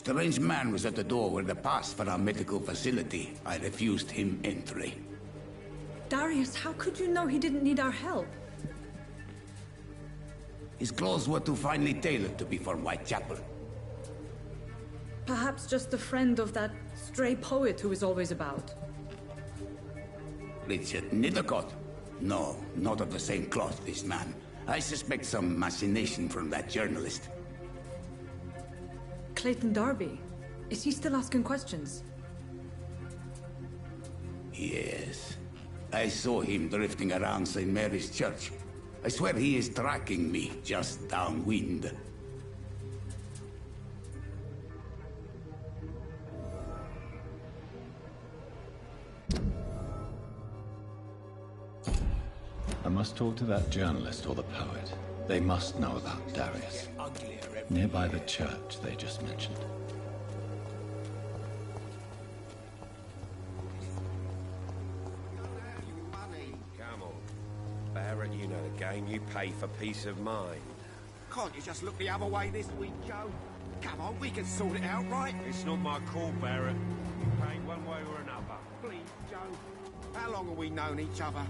Strange man was at the door with a pass for our medical facility. I refused him entry. Darius, how could you know he didn't need our help? His clothes were too finely tailored to be for Whitechapel. Perhaps just a friend of that stray poet who is always about. Richard Nithercott? No, not of the same cloth, this man. I suspect some machination from that journalist. Clayton Darby. Is he still asking questions? Yes. I saw him drifting around St. Mary's Church. I swear he is tracking me just downwind. I must talk to that journalist or the poet. They must know about Darius. Nearby the church they just mentioned. Come on. Barrett, you know the game. You pay for peace of mind. Can't you just look the other way this week, Joe? Come on, we can sort it out, right? It's not my call, Barrett. You pay one way or another. Please, Joe. How long have we known each other?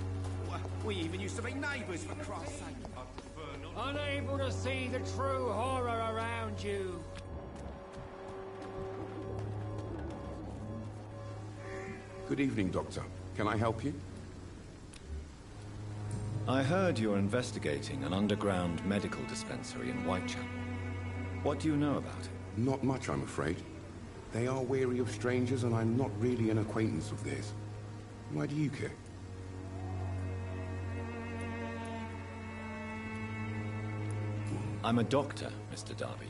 We even used to be neighbours, for Christ's sake. Unable to see the true horror around you. Good evening, Doctor. Can I help you? I heard you're investigating an underground medical dispensary in Whitechapel. What do you know about it? Not much, I'm afraid. They are wary of strangers, and I'm not really an acquaintance of theirs. Why do you care? I'm a doctor, Mr. Darby.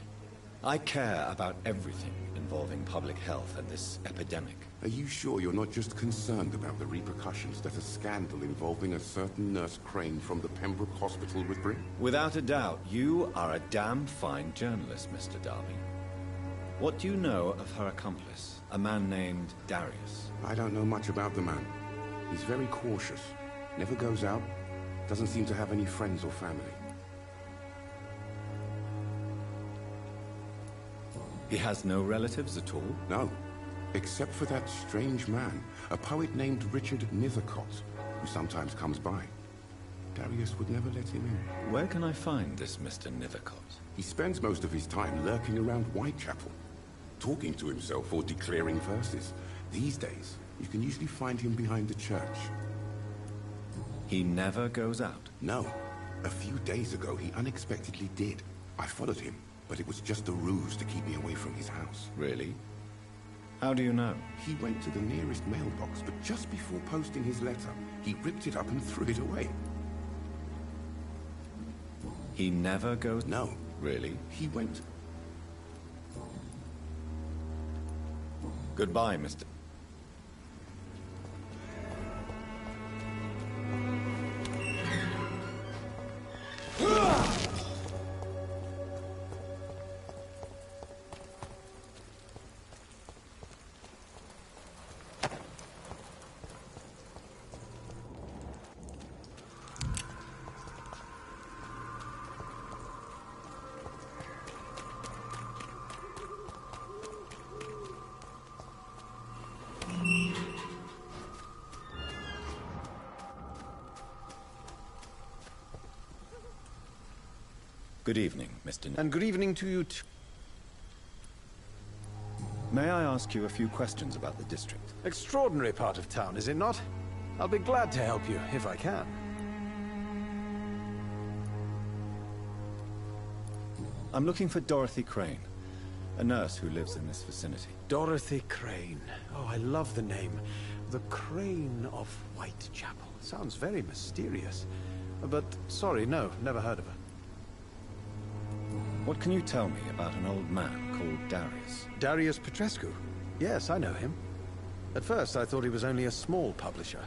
I care about everything involving public health and this epidemic. Are you sure you're not just concerned about the repercussions that a scandal involving a certain Nurse Crane from the Pembroke Hospital would bring? Without a doubt, you are a damn fine journalist, Mr. Darby. What do you know of her accomplice, a man named Darius? I don't know much about the man. He's very cautious, never goes out, doesn't seem to have any friends or family. He has no relatives at all? No, except for that strange man, a poet named Richard Nithercott, who sometimes comes by. Darius would never let him in. Where can I find this Mr. Nithercott? He spends most of his time lurking around Whitechapel, talking to himself or declaring verses. These days, you can usually find him behind the church. He never goes out? No. A few days ago, he unexpectedly did. I followed him, but it was just a ruse to keep me away from his house. Really? How do you know? He went to the nearest mailbox, but just before posting his letter, he ripped it up and threw it away. He never goes... No. Really? He went... Goodbye, Mr. Good evening, Mr. And good evening to you too. May I ask you a few questions about the district? Extraordinary part of town, is it not? I'll be glad to help you, if I can. I'm looking for Dorothy Crane, a nurse who lives in this vicinity. Dorothy Crane. Oh, I love the name. The Crane of Whitechapel. Sounds very mysterious. But, sorry, no, never heard of her. What can you tell me about an old man called Darius? Darius Petrescu? Yes, I know him. At first, I thought he was only a small publisher.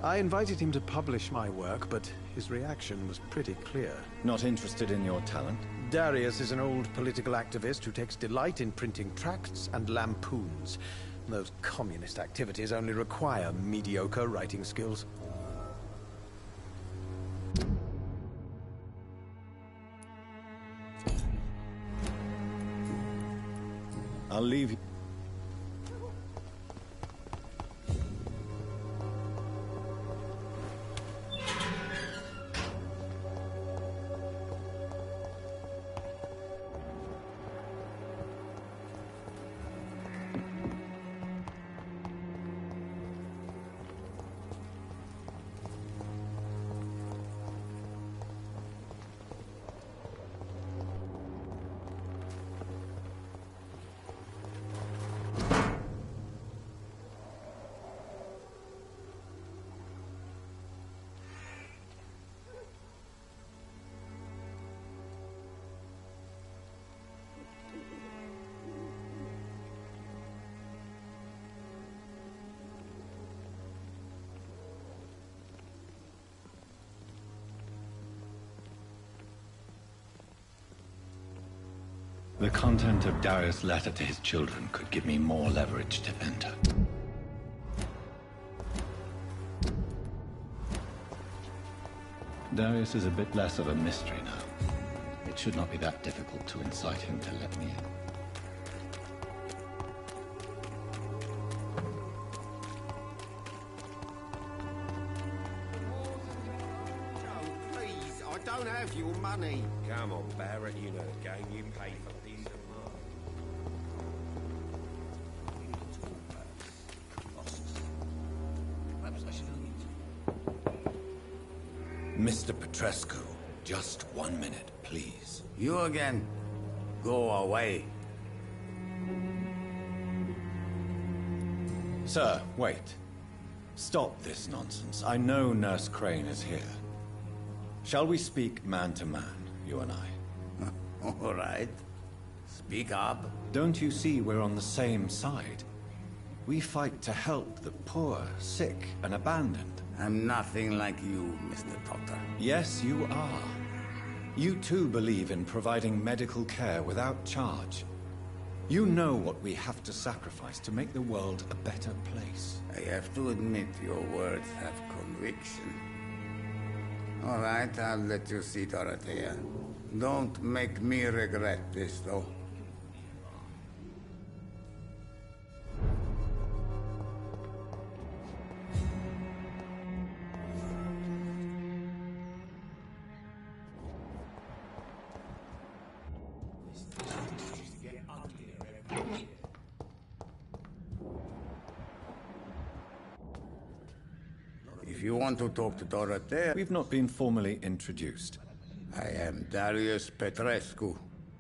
I invited him to publish my work, but his reaction was pretty clear. Not interested in your talent? Darius is an old political activist who takes delight in printing tracts and lampoons. Those communist activities only require mediocre writing skills. I'll leave you. The content of Darius' letter to his children could give me more leverage to enter. Darius is a bit less of a mystery now. It should not be that difficult to incite him to let me in. Oh, please, I don't have your money. Come on, Barrett, you know the game. You pay for peace of mind. Mr. Petrescu, just 1 minute, please. You again? Go away. Sir, wait. Stop this nonsense. I know Nurse Crane is here. Shall we speak man to man, you and I? All right. Speak up. Don't you see we're on the same side? We fight to help the poor, sick, and abandoned. I'm nothing like you, Mr. Doctor. Yes, you are. You too believe in providing medical care without charge. You know what we have to sacrifice to make the world a better place. I have to admit your words have conviction. All right, I'll let you see Dorothea. Don't make me regret this, though. If you want to talk to Dorothea... We've not been formally introduced. I am Darius Petrescu.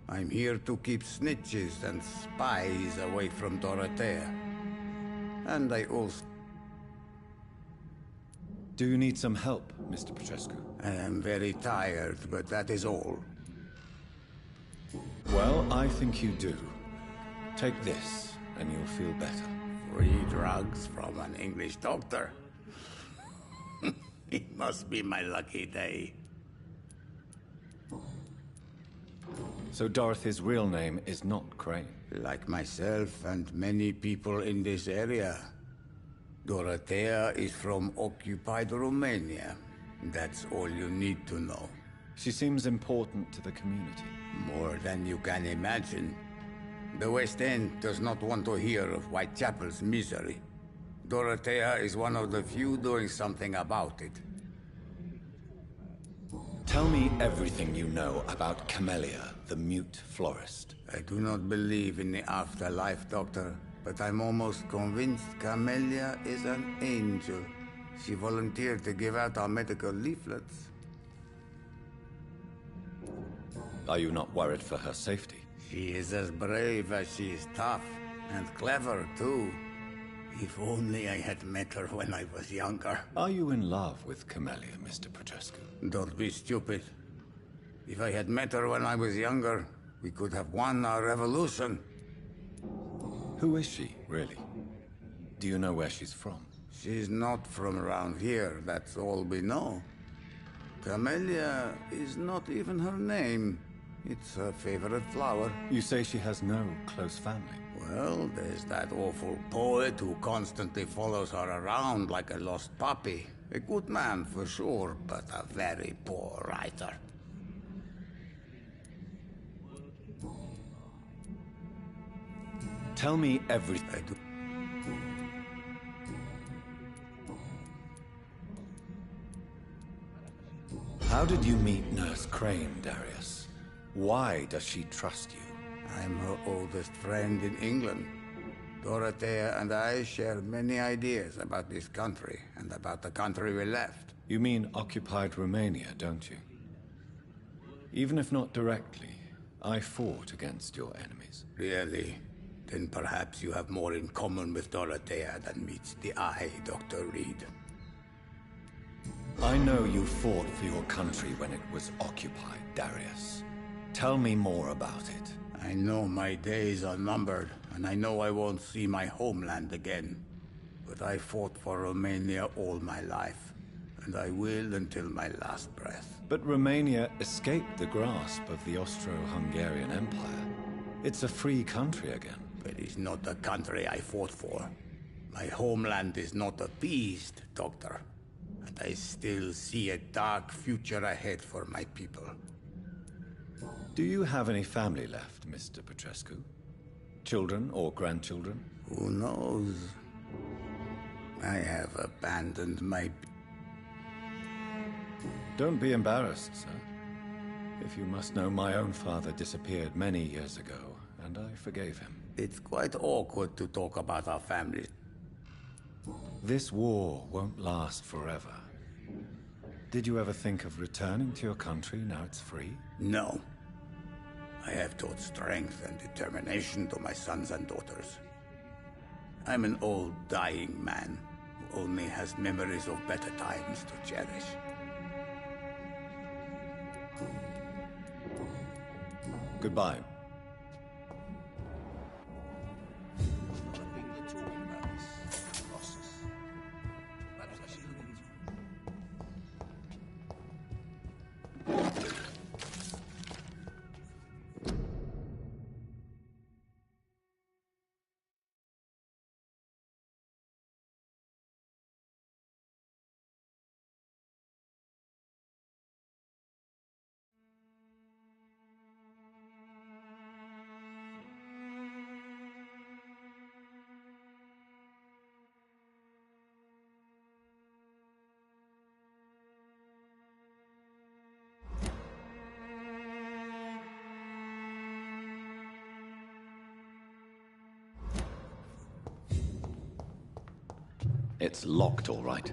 I'm here to keep snitches and spies away from Dorothea. And I also... Do you need some help, Mr. Petrescu? I am very tired, but that is all. Well, I think you do. Take this, and you'll feel better. Free drugs from an English doctor. It must be my lucky day. So Dorothy's real name is not Crane? Like myself and many people in this area. Dorothea is from occupied Romania. That's all you need to know. She seems important to the community. More than you can imagine. The West End does not want to hear of Whitechapel's misery. Dorothea is one of the few doing something about it. Tell me everything you know about Camellia, the mute florist. I do not believe in the afterlife, Doctor, but I'm almost convinced Camellia is an angel. She volunteered to give out our medical leaflets. Are you not worried for her safety? She is as brave as she is tough, and clever, too. If only I had met her when I was younger. Are you in love with Camellia, Mr. Petrescu? Don't be stupid. If I had met her when I was younger, we could have won our revolution. Who is she, really? Do you know where she's from? She's not from around here, that's all we know. Camellia is not even her name. It's her favorite flower. You say she has no close family? Well, there's that awful poet who constantly follows her around like a lost puppy. A good man for sure, but a very poor writer. Tell me everything. I do. How did you meet Nurse Crane, Darius? Why does she trust you? I'm her oldest friend in England. Dorothea and I share many ideas about this country and about the country we left. You mean occupied Romania, don't you? Even if not directly, I fought against your enemies. Really? Then perhaps you have more in common with Dorothea than meets the eye, Dr. Reed. I know you fought for your country when it was occupied, Darius. Tell me more about it. I know my days are numbered, and I know I won't see my homeland again. But I fought for Romania all my life, and I will until my last breath. But Romania escaped the grasp of the Austro-Hungarian Empire. It's a free country again. But it's not the country I fought for. My homeland is not appeased, Doctor. And I still see a dark future ahead for my people. Do you have any family left, Mr. Petrescu? Children or grandchildren? Who knows? I have abandoned my... Don't be embarrassed, sir. If you must know, my own father disappeared many years ago, and I forgave him. It's quite awkward to talk about our families. This war won't last forever. Did you ever think of returning to your country now it's free? No. I have taught strength and determination to my sons and daughters. I'm an old, dying man who only has memories of better times to cherish. Goodbye. It's locked, all right.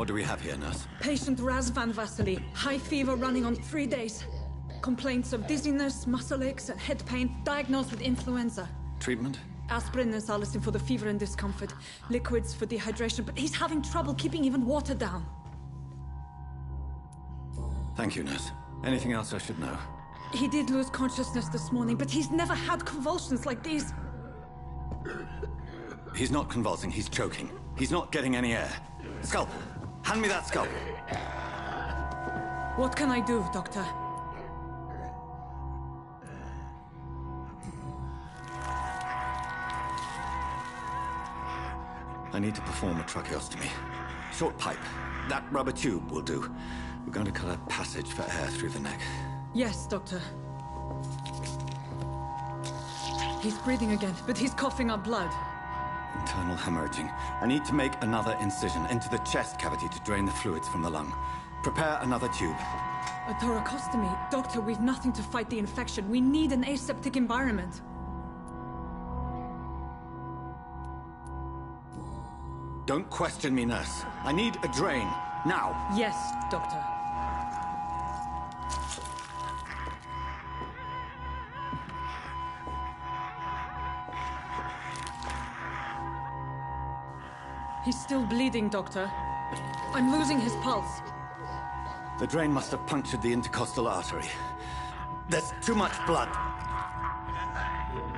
What do we have here, nurse? Patient Raz Van Vasily. High fever running on 3 days. Complaints of dizziness, muscle aches, and head pain. Diagnosed with influenza. Treatment? Aspirin and salicin for the fever and discomfort. Liquids for dehydration, but he's having trouble keeping even water down. Thank you, nurse. Anything else I should know? He did lose consciousness this morning, but he's never had convulsions like these. He's not convulsing, he's choking. He's not getting any air. Scalpel! Hand me that scalpel! What can I do, Doctor? I need to perform a tracheostomy. Short pipe. That rubber tube will do. We're going to cut a passage for air through the neck. Yes, Doctor. He's breathing again, but he's coughing up blood. Internal hemorrhaging. I need to make another incision into the chest cavity to drain the fluids from the lung. Prepare another tube. A thoracostomy? Doctor, we've nothing to fight the infection. We need an aseptic environment. Don't question me, nurse. I need a drain. Now. Yes, Doctor. He's still bleeding, Doctor. I'm losing his pulse. The drain must have punctured the intercostal artery. There's too much blood.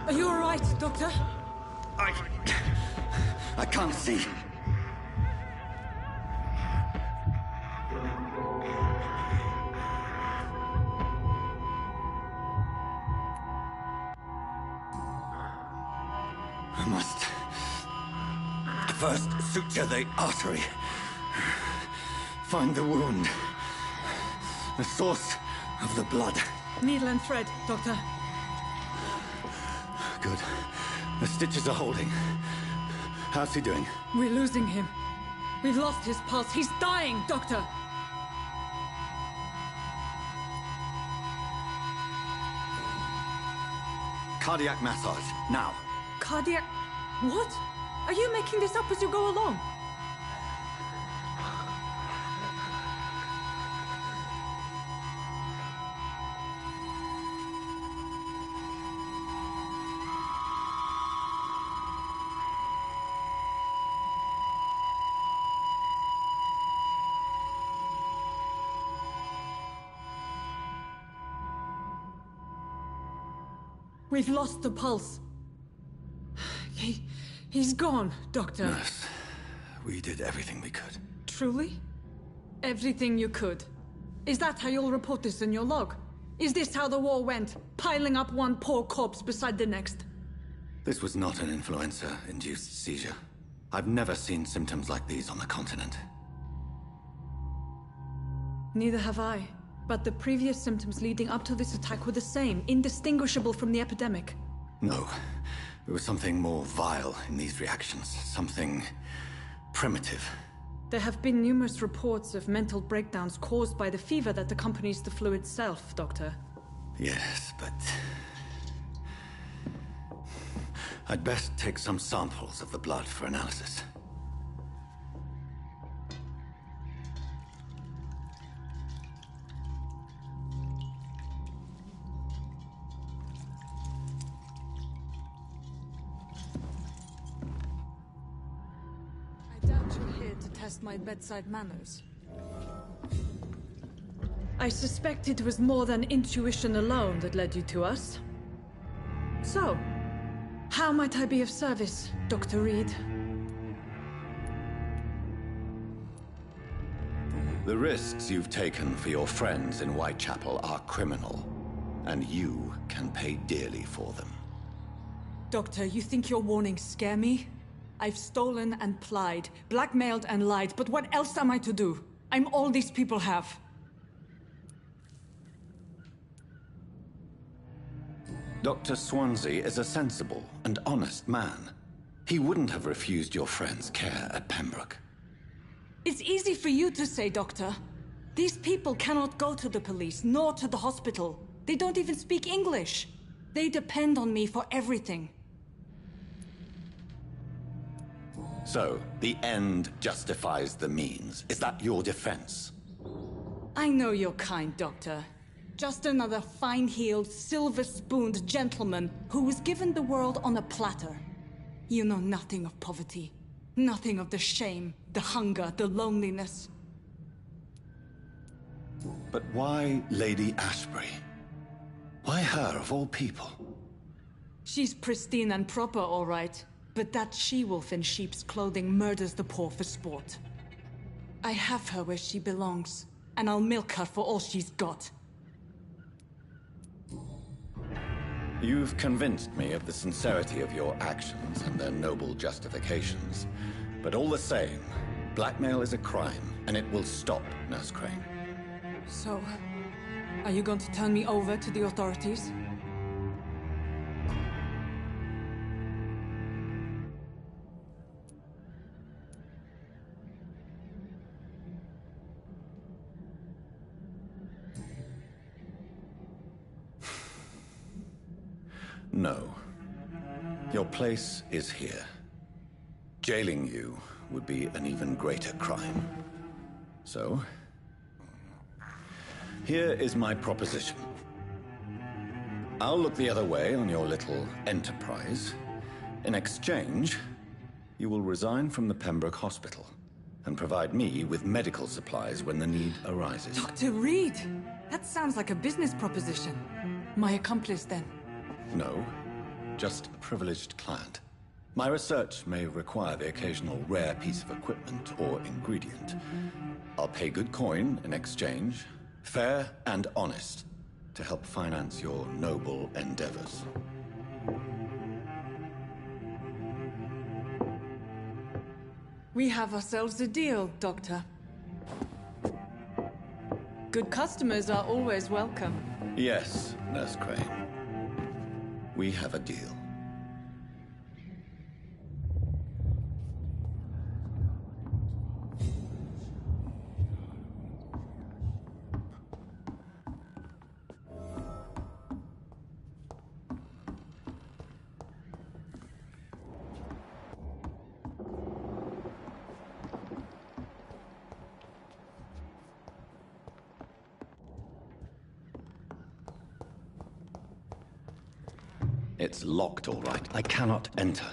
Are you all right, Doctor? I can't see. I must first suture the artery. Find the wound. The source of the blood. Needle and thread, Doctor. Good. The stitches are holding. How's he doing? We're losing him. We've lost his pulse. He's dying, Doctor! Cardiac massage, now. Cardiac... What? Are you making this up as you go along? We've lost the pulse. He's gone, Doctor. Nurse, we did everything we could. Truly? Everything you could. Is that how you'll report this in your log? Is this how the war went? Piling up one poor corpse beside the next? This was not an influenza-induced seizure. I've never seen symptoms like these on the continent. Neither have I. But the previous symptoms leading up to this attack were the same, indistinguishable from the epidemic. No. There was something more vile in these reactions. Something primitive. There have been numerous reports of mental breakdowns caused by the fever that accompanies the flu itself, Doctor. Yes, but... I'd best take some samples of the blood for analysis. My bedside manners. I suspect it was more than intuition alone that led you to us. So, how might I be of service, Dr. Reed? The risks you've taken for your friends in Whitechapel are criminal, and you can pay dearly for them. Doctor, you think your warnings scare me? I've stolen and plied, blackmailed and lied, but what else am I to do? I'm all these people have. Dr. Swansea is a sensible and honest man. He wouldn't have refused your friend's care at Pembroke. It's easy for you to say, Doctor. These people cannot go to the police, nor to the hospital. They don't even speak English. They depend on me for everything. So, the end justifies the means. Is that your defense? I know you're kind, Doctor. Just another fine-heeled, silver-spooned gentleman who was given the world on a platter. You know nothing of poverty. Nothing of the shame, the hunger, the loneliness. But why Lady Ashbury? Why her, of all people? She's pristine and proper, all right. But that she-wolf in sheep's clothing murders the poor for sport. I have her where she belongs, and I'll milk her for all she's got. You've convinced me of the sincerity of your actions and their noble justifications. But all the same, blackmail is a crime, and it will stop, Nurse Crane. So, are you going to turn me over to the authorities? No. Your place is here. Jailing you would be an even greater crime. So, here is my proposition. I'll look the other way on your little enterprise. In exchange, you will resign from the Pembroke Hospital and provide me with medical supplies when the need arises. Dr. Reed! That sounds like a business proposition. My accomplice, then. No, just a privileged client. My research may require the occasional rare piece of equipment or ingredient. I'll pay good coin in exchange, fair and honest, to help finance your noble endeavors. We have ourselves a deal, Doctor. Good customers are always welcome. Yes, Nurse Crane. We have a deal. It's locked, all right. I cannot enter.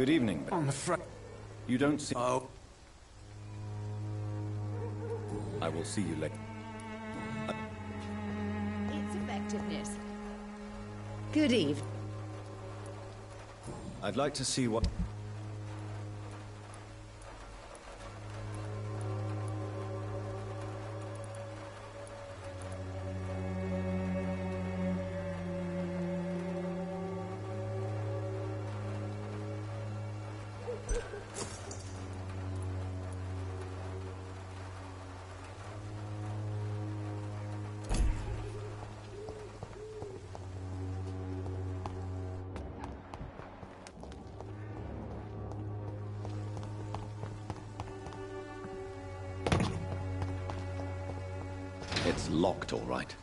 Good evening. I'm afraid... You don't see... Oh. I will see you later. Its effectiveness Good evening. I'd like to see what... It's locked, all right.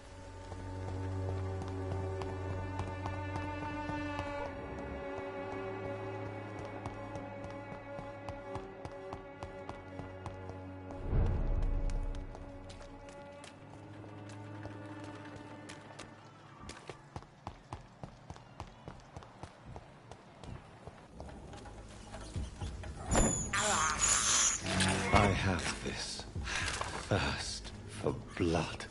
I have this thirst for blood.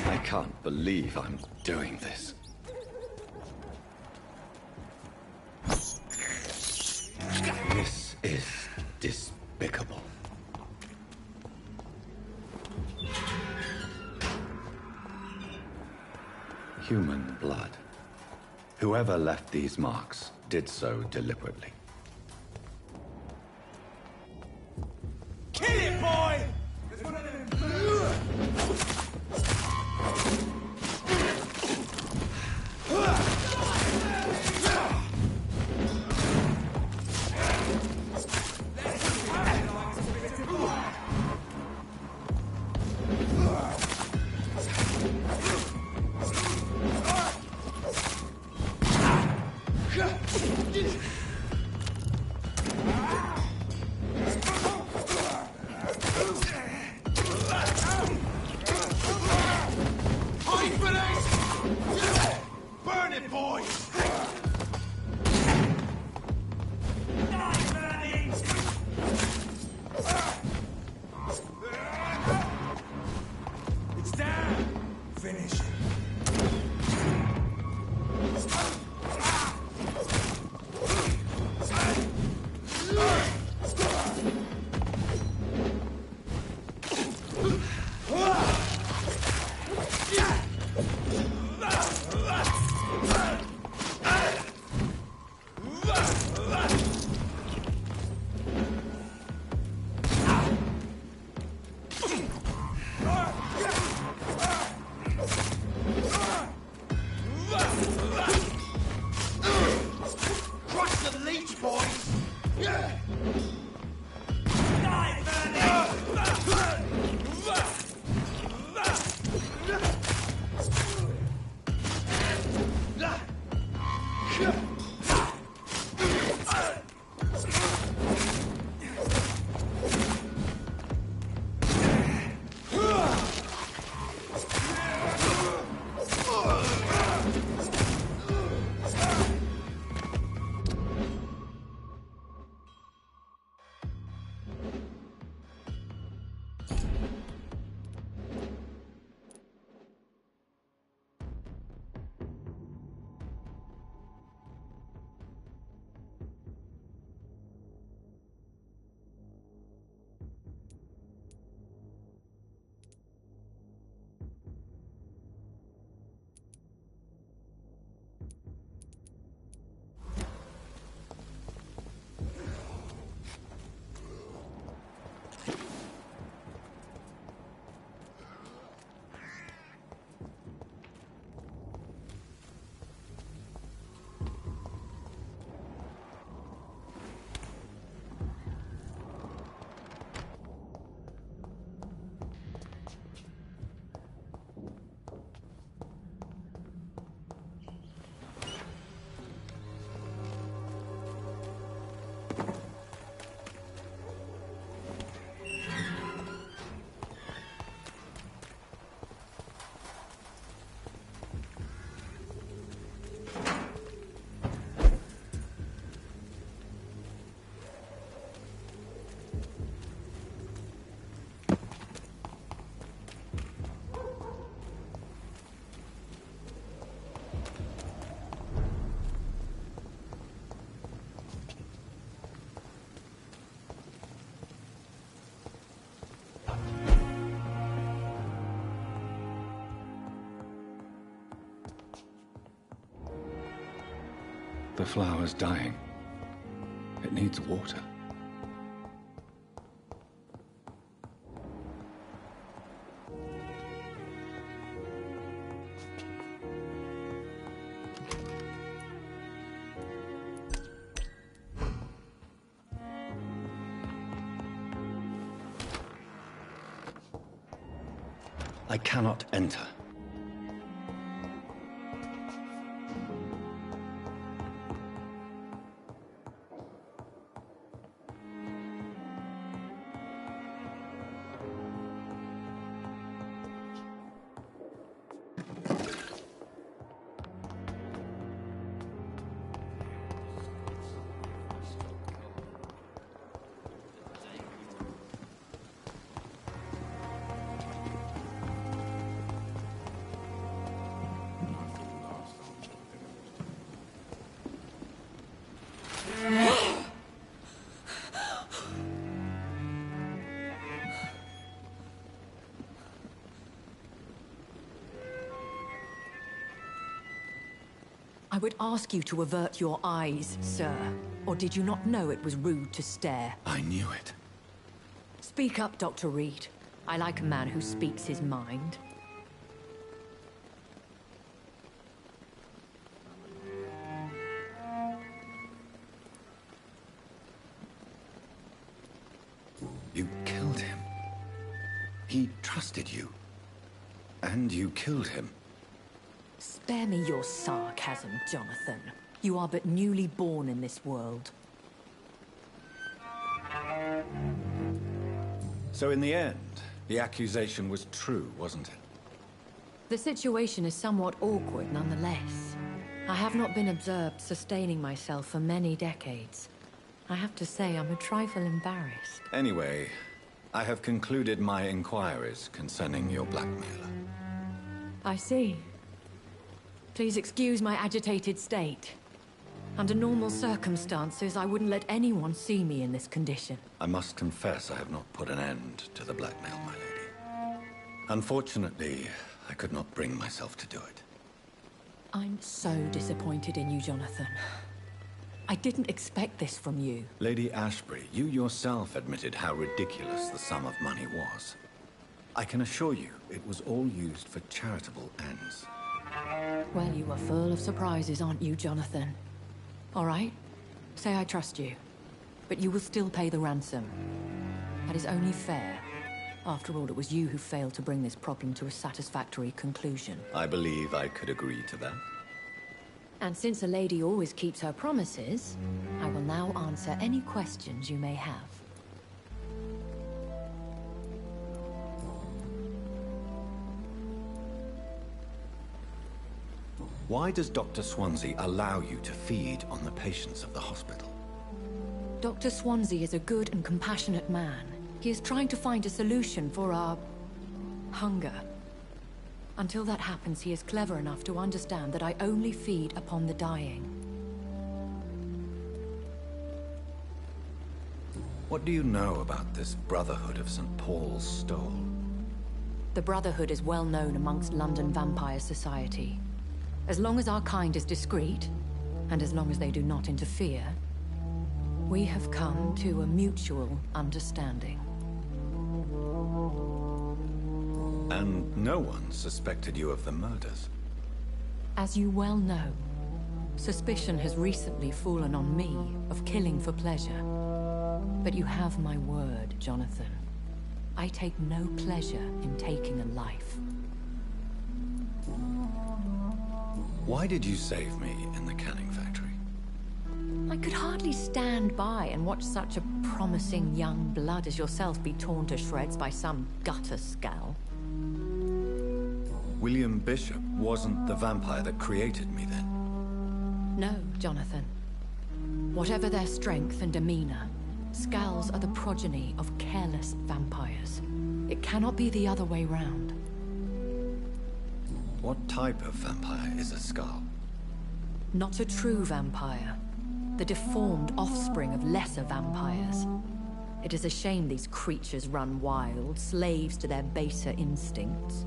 I can't believe I'm doing this. This is despicable. Human blood. Whoever left these marks did so deliberately. Kill it, boy! Burn it, boys! It's down! Finish. Crush the leech, boys! Die, The flower's dying. It needs water. I cannot enter. I would ask you to avert your eyes, sir. Or did you not know it was rude to stare? I knew it. Speak up, Dr. Reed. I like a man who speaks his mind. You killed him. He trusted you. And you killed him. Spare me your sarcasm, Jonathan. You are but newly born in this world. So in the end, the accusation was true, wasn't it? The situation is somewhat awkward nonetheless. I have not been observed sustaining myself for many decades. I have to say I'm a trifle embarrassed. Anyway, I have concluded my inquiries concerning your blackmailer. I see. Please excuse my agitated state. Under normal circumstances, I wouldn't let anyone see me in this condition. I must confess I have not put an end to the blackmail, my lady. Unfortunately, I could not bring myself to do it. I'm so disappointed in you, Jonathan. I didn't expect this from you. Lady Ashbury, you yourself admitted how ridiculous the sum of money was. I can assure you, it was all used for charitable ends. Well, you are full of surprises, aren't you, Jonathan? All right, say I trust you, but you will still pay the ransom. That is only fair. After all, it was you who failed to bring this problem to a satisfactory conclusion. I believe I could agree to that. And since a lady always keeps her promises, I will now answer any questions you may have. Why does Dr. Swansea allow you to feed on the patients of the hospital? Dr. Swansea is a good and compassionate man. He is trying to find a solution for our hunger. Until that happens, he is clever enough to understand that I only feed upon the dying. What do you know about this Brotherhood of St. Paul's Stole? The Brotherhood is well known amongst London Vampire Society. As long as our kind is discreet, and as long as they do not interfere, we have come to a mutual understanding. And no one suspected you of the murders? As you well know, suspicion has recently fallen on me of killing for pleasure. But you have my word, Jonathan. I take no pleasure in taking a life. Why did you save me in the canning factory? I could hardly stand by and watch such a promising young blood as yourself be torn to shreds by some gutter scowl. William Bishop wasn't the vampire that created me then? No, Jonathan. Whatever their strength and demeanor, Scowls are the progeny of careless vampires. It cannot be the other way round. What type of vampire is a Skull? Not a true vampire. The deformed offspring of lesser vampires. It is a shame these creatures run wild, slaves to their baser instincts.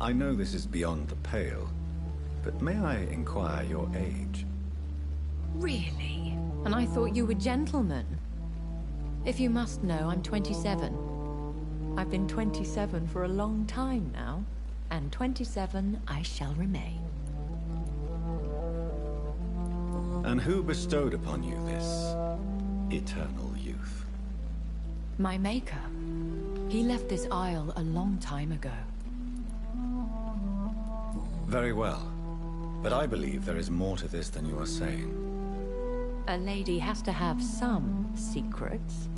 I know this is beyond the pale, But may I inquire your age? Really? And I thought you were gentlemen. If you must know, I'm 27. I've been 27 for a long time now, and 27 I shall remain. And who bestowed upon you this eternal youth? My maker. He left this isle a long time ago. Very well. But I believe there is more to this than you are saying. A lady has to have some secrets.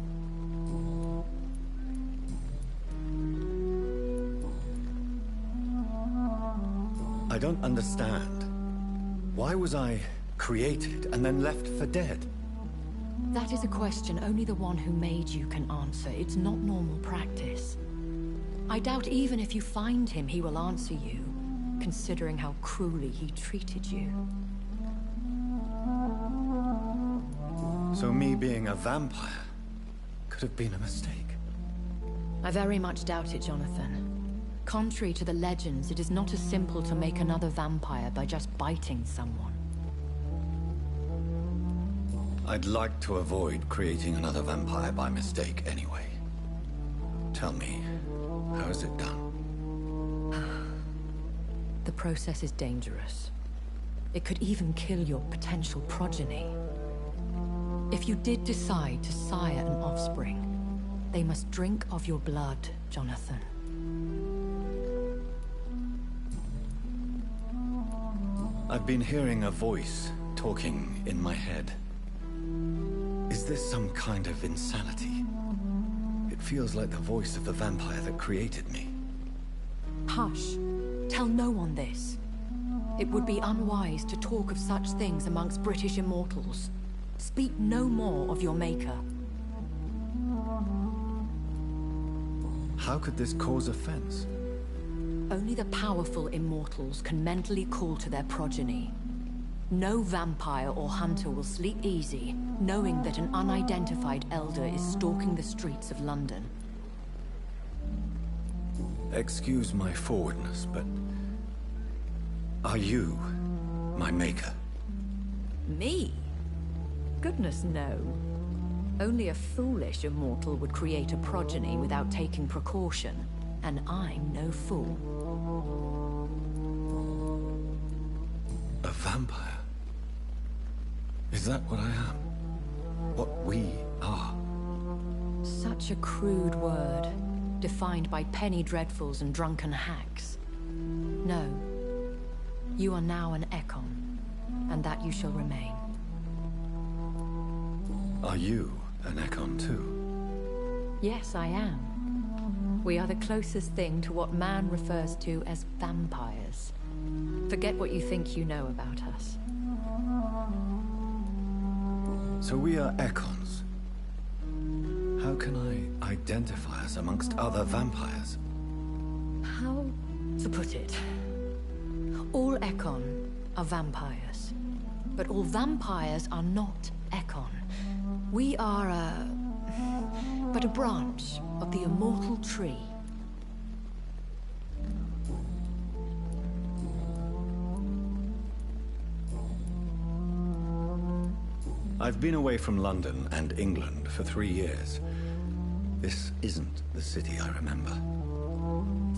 I don't understand. Why was I created and then left for dead? That is a question only the one who made you can answer. It's not normal practice. I doubt even if you find him, he will answer you, considering how cruelly he treated you. So me being a vampire could have been a mistake. I very much doubt it, Jonathan. Contrary to the legends, it is not as simple to make another vampire by just biting someone. I'd like to avoid creating another vampire by mistake anyway. Tell me, how is it done? The process is dangerous. It could even kill your potential progeny. If you did decide to sire an offspring, they must drink of your blood, Jonathan. I've been hearing a voice talking in my head. Is this some kind of insanity? It feels like the voice of the vampire that created me. Hush. Tell no one this. It would be unwise to talk of such things amongst British immortals. Speak no more of your maker. How could this cause offense? Only the powerful immortals can mentally call to their progeny. No vampire or hunter will sleep easy, knowing that an unidentified elder is stalking the streets of London. Excuse my forwardness, but... are you my maker? Me? Goodness, no. Only a foolish immortal would create a progeny without taking precaution, and I'm no fool. A vampire? Is that what I am? What we are? Such a crude word, defined by penny dreadfuls and drunken hacks. No. You are now an Ekon, and that you shall remain. Are you an Ekon too? Yes, I am. We are the closest thing to what man refers to as vampires. Forget what you think you know about us. So we are Ekons. How can I identify us amongst other vampires? How to put it? All Ekon are vampires. But all vampires are not Ekon. We are but a branch of the immortal tree. I've been away from London and England for 3 years. This isn't the city I remember.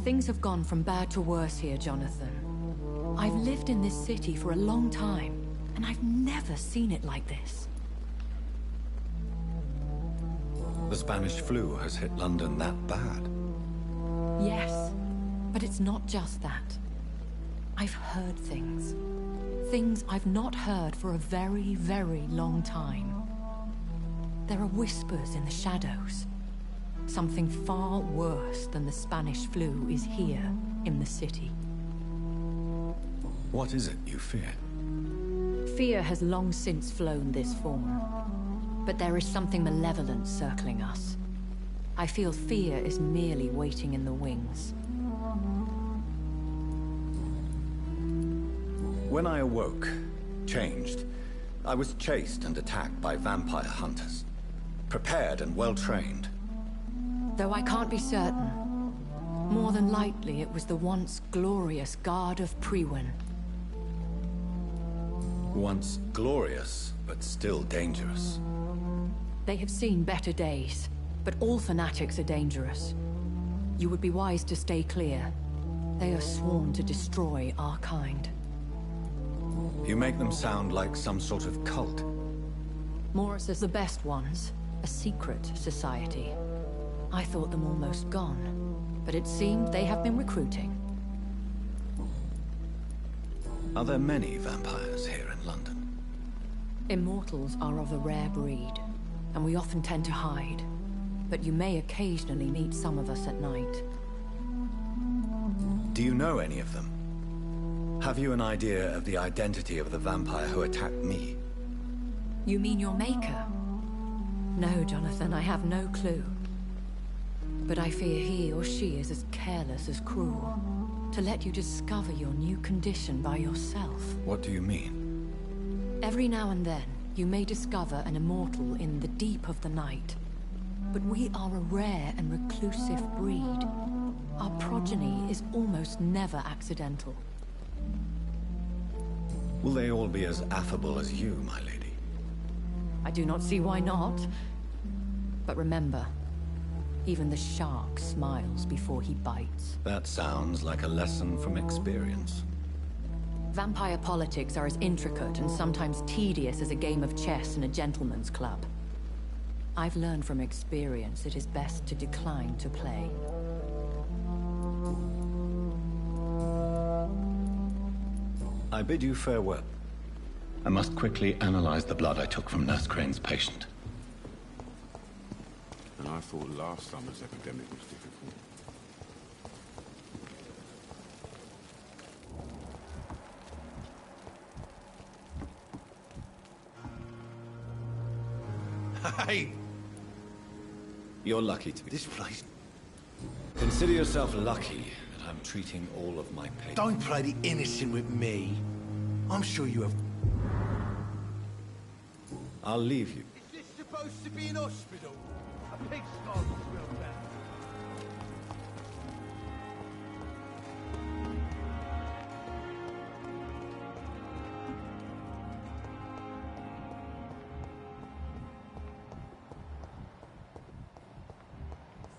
Things have gone from bad to worse here, Jonathan. I've lived in this city for a long time, and I've never seen it like this. The Spanish flu has hit London that bad. Yes, but it's not just that. I've heard things. Things I've not heard for a very, very long time. There are whispers in the shadows. Something far worse than the Spanish flu is here in the city. What is it you fear? Fear has long since flown this form. But there is something malevolent circling us. I feel fear is merely waiting in the wings. When I awoke, changed, I was chased and attacked by vampire hunters. Prepared and well-trained. Though I can't be certain. More than likely, it was the once glorious Guard of Priwen. Once glorious, but still dangerous. They have seen better days, but all fanatics are dangerous. You would be wise to stay clear. They are sworn to destroy our kind. You make them sound like some sort of cult. Morris is the best ones. A secret society. I thought them almost gone, but it seemed they have been recruiting. Are there many vampires here in London? Immortals are of a rare breed, and we often tend to hide. But you may occasionally meet some of us at night. Do you know any of them? Have you an idea of the identity of the vampire who attacked me? You mean your maker? No, Jonathan, I have no clue. But I fear he or she is as careless as cruel. To let you discover your new condition by yourself. What do you mean? Every now and then, you may discover an immortal in the deep of the night. But we are a rare and reclusive breed. Our progeny is almost never accidental. Will they all be as affable as you, my lady? I do not see why not. But remember, even the shark smiles before he bites. That sounds like a lesson from experience. Vampire politics are as intricate and sometimes tedious as a game of chess in a gentleman's club. I've learned from experience it is best to decline to play. I bid you farewell. I must quickly analyze the blood I took from Nurse Crane's patient. And I thought last summer's epidemic was difficult. Hey! You're lucky to be... This place... Consider yourself lucky that I'm treating all of my patients. Don't play the innocent with me. I'm sure you have... I'll leave you. Is this supposed to be an hospital? A pigsty was built there.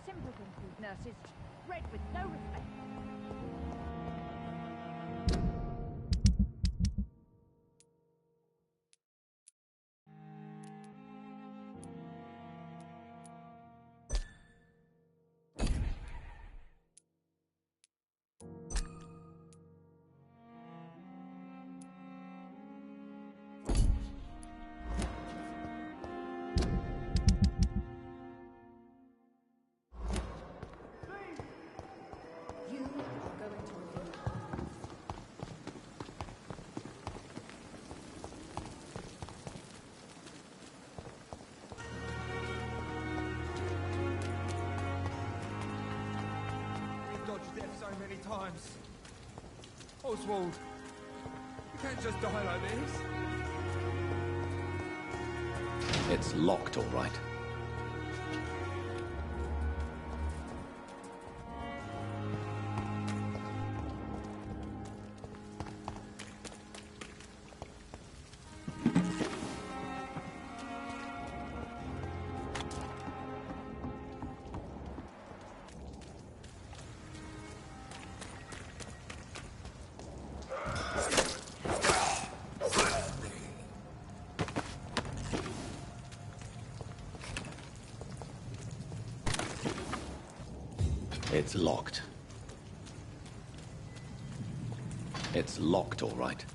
Simpleton food nurses, bred with no respect. So many times. Oswald, you can't just die like this. It's locked, all right. It's locked. It's locked, all right.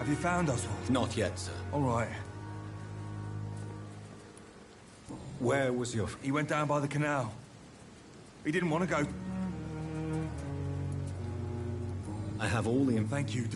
Have you found Oswald? Not yet, sir. All right. Where was your... He went down by the canal. He didn't want to go. I have all the... Thank you.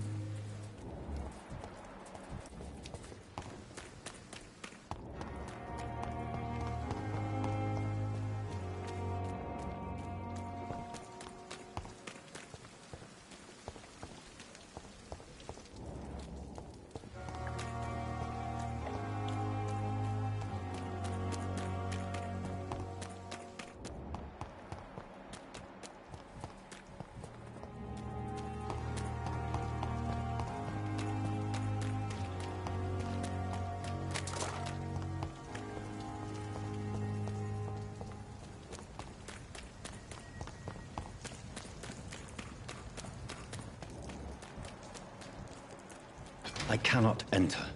I cannot enter.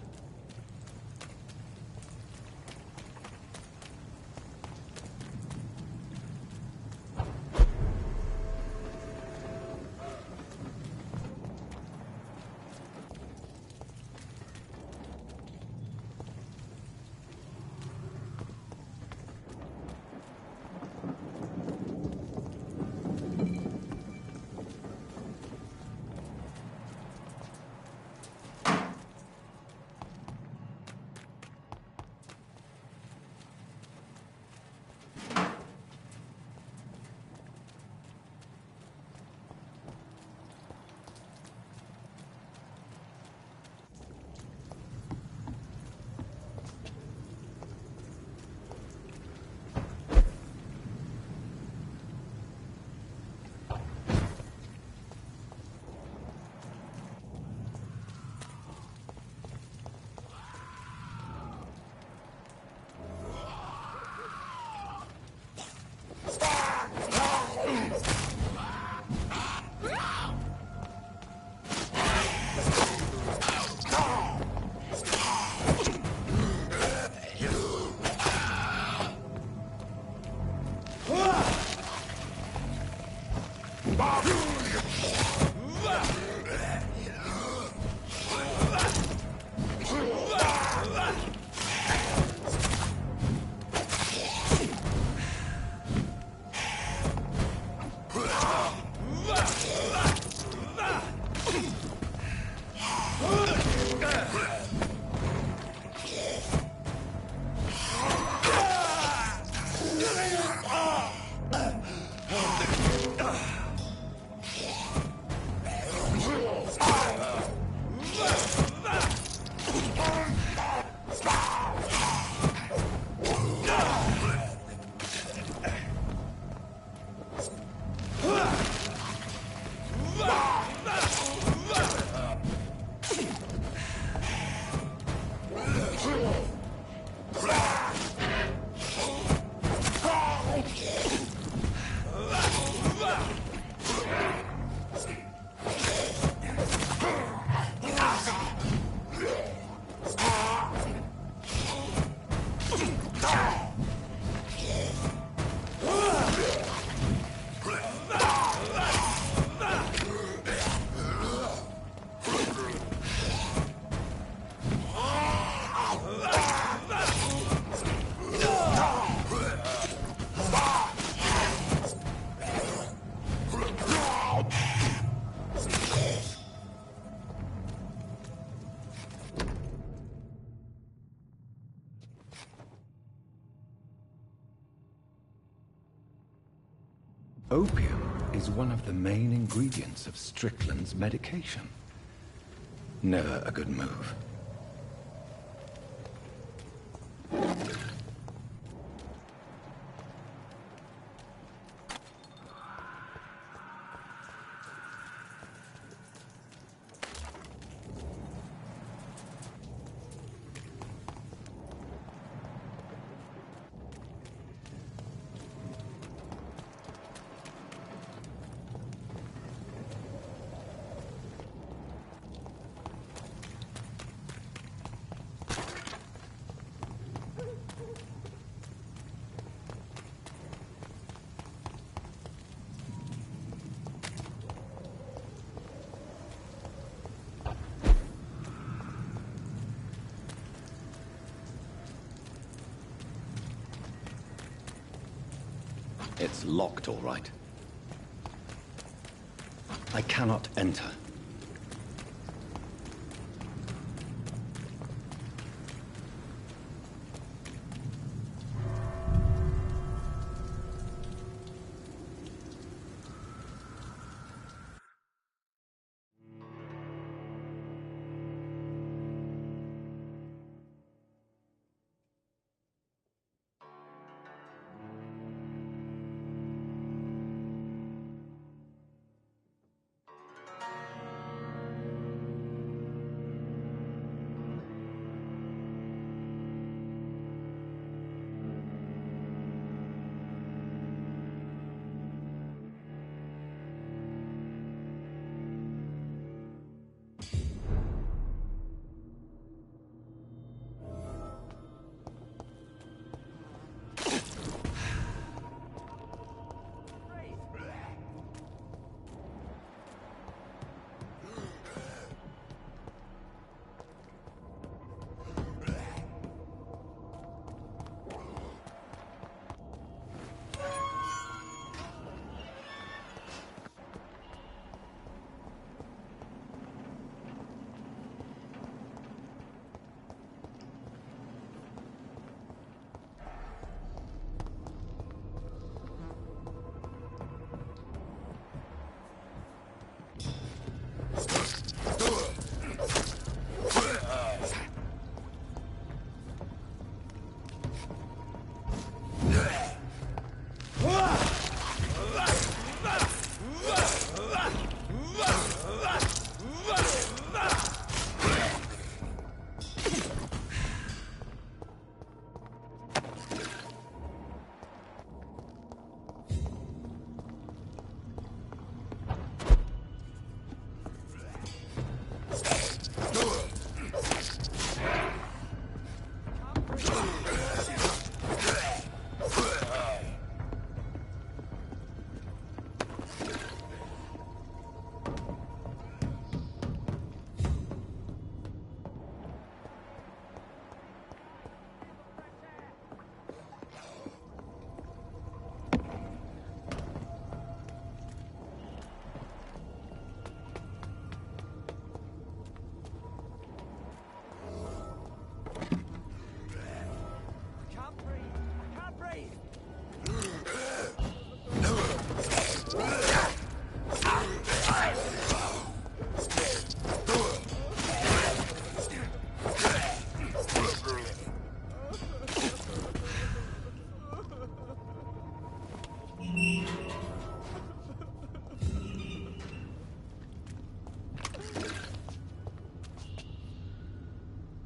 Opium is one of the main ingredients of Strickland's medication. Never a good move. It's locked, all right. I cannot enter.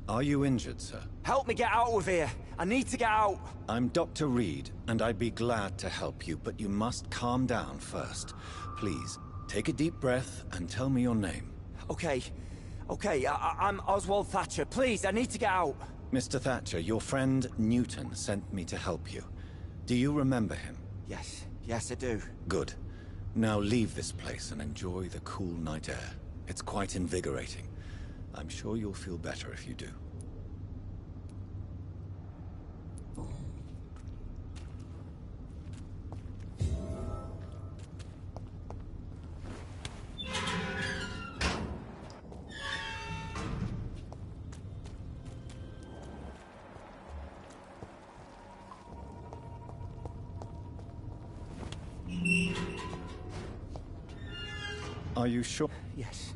Are you injured, sir? Help me get out of here. I need to get out. I'm Dr. Reed, and I'd be glad to help you, but you must calm down first. Please, take a deep breath and tell me your name. Okay. I'm Oswald Thatcher. Please, I need to get out. Mr. Thatcher, your friend Newton sent me to help you. Do you remember him? Yes, I do. Good. Now leave this place and enjoy the cool night air. It's quite invigorating. I'm sure you'll feel better if you do. Are you sure? Yes.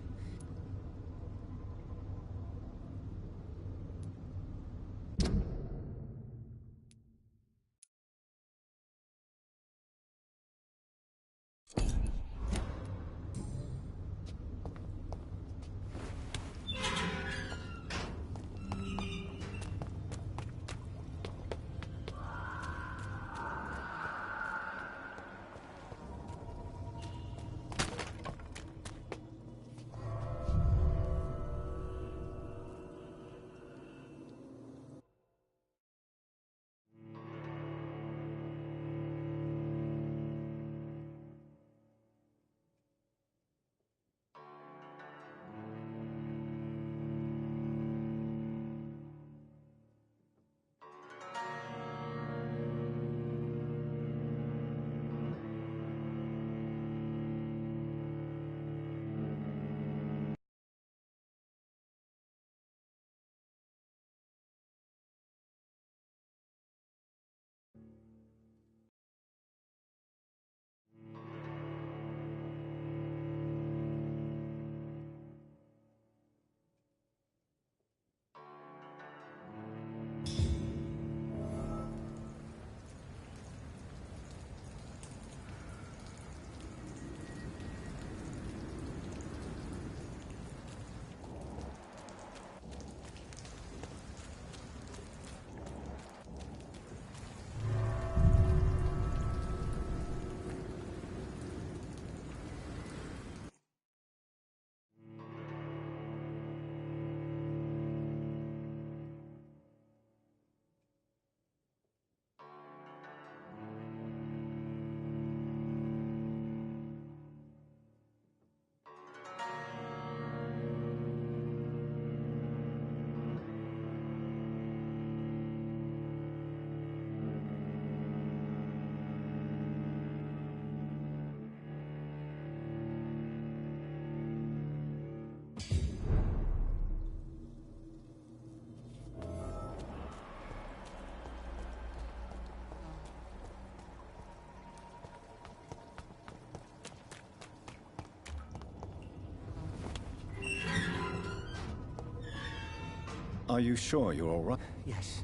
Are you sure you're all right? Yes.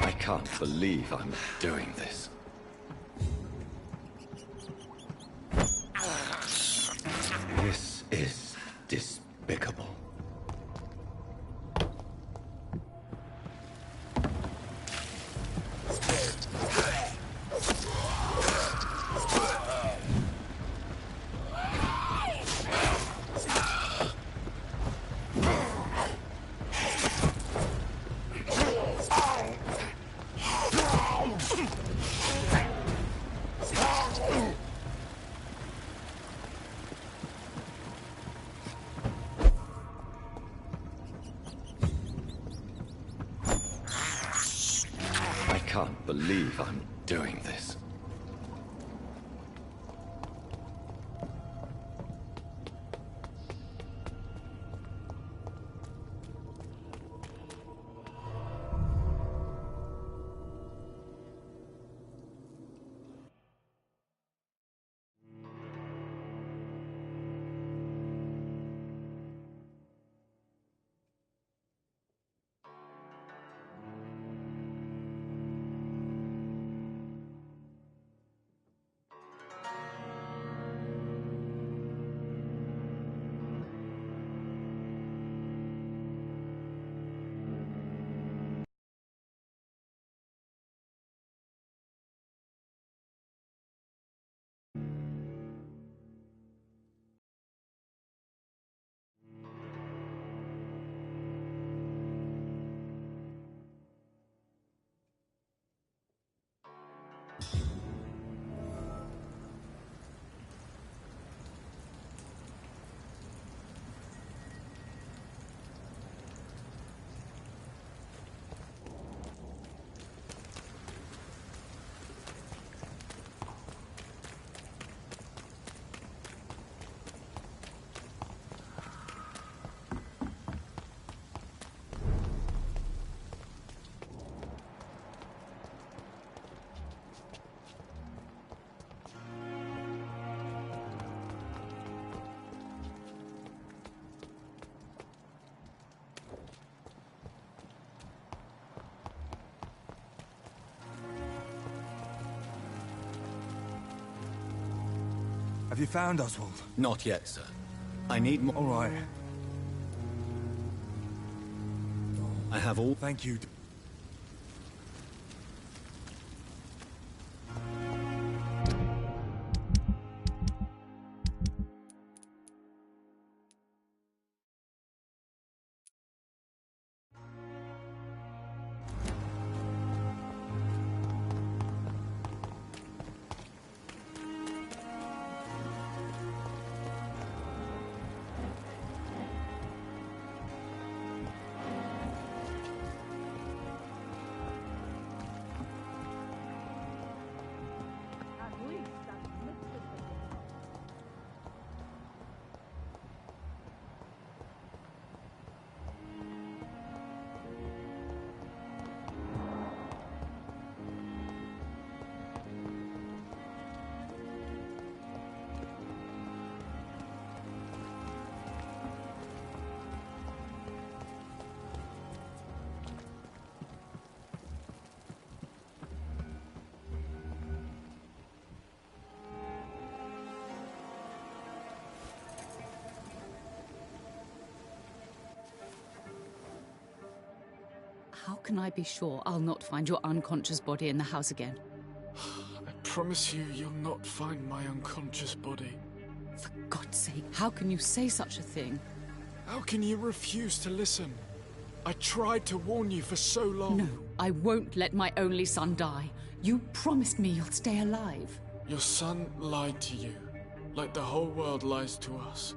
I can't believe I'm doing this. This is despicable. I can't believe I'm doing this. Have you found Oswald? Not yet, sir. I need more. All right. I have all. Thank you. How can I be sure I'll not find your unconscious body in the house again? I promise you, you'll not find my unconscious body. For God's sake, how can you say such a thing? How can you refuse to listen? I tried to warn you for so long. No, I won't let my only son die. You promised me you'll stay alive. Your son lied to you, like the whole world lies to us.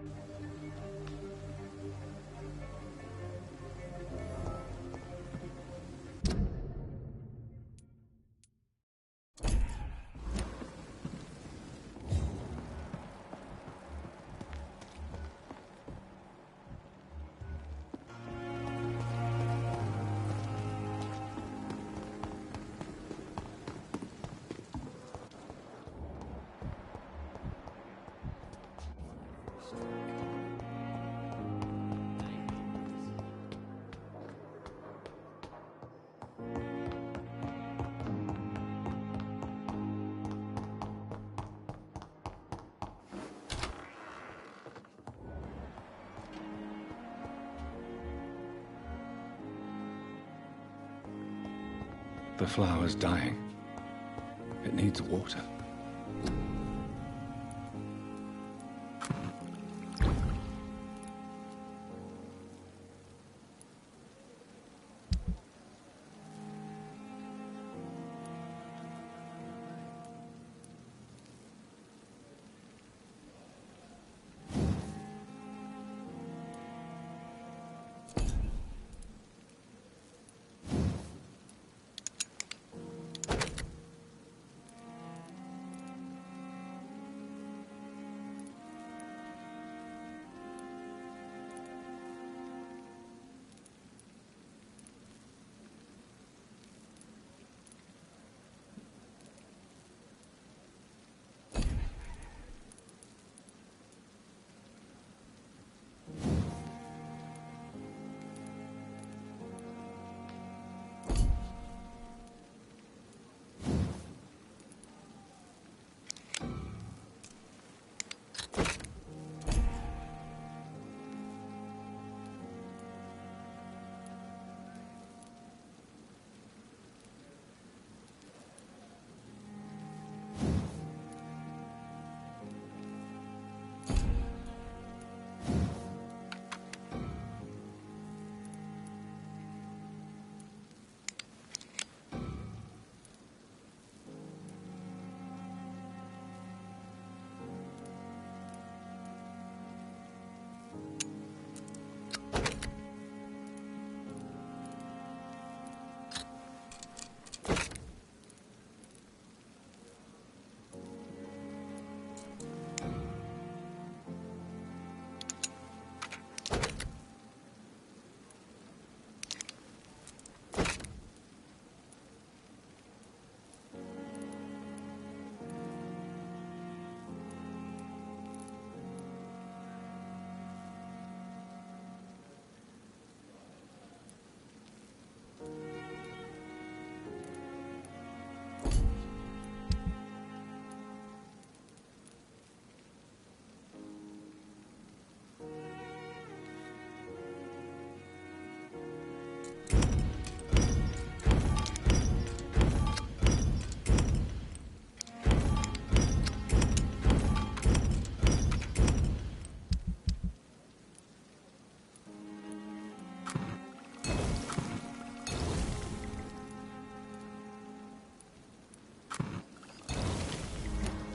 The flower's dying. It needs water.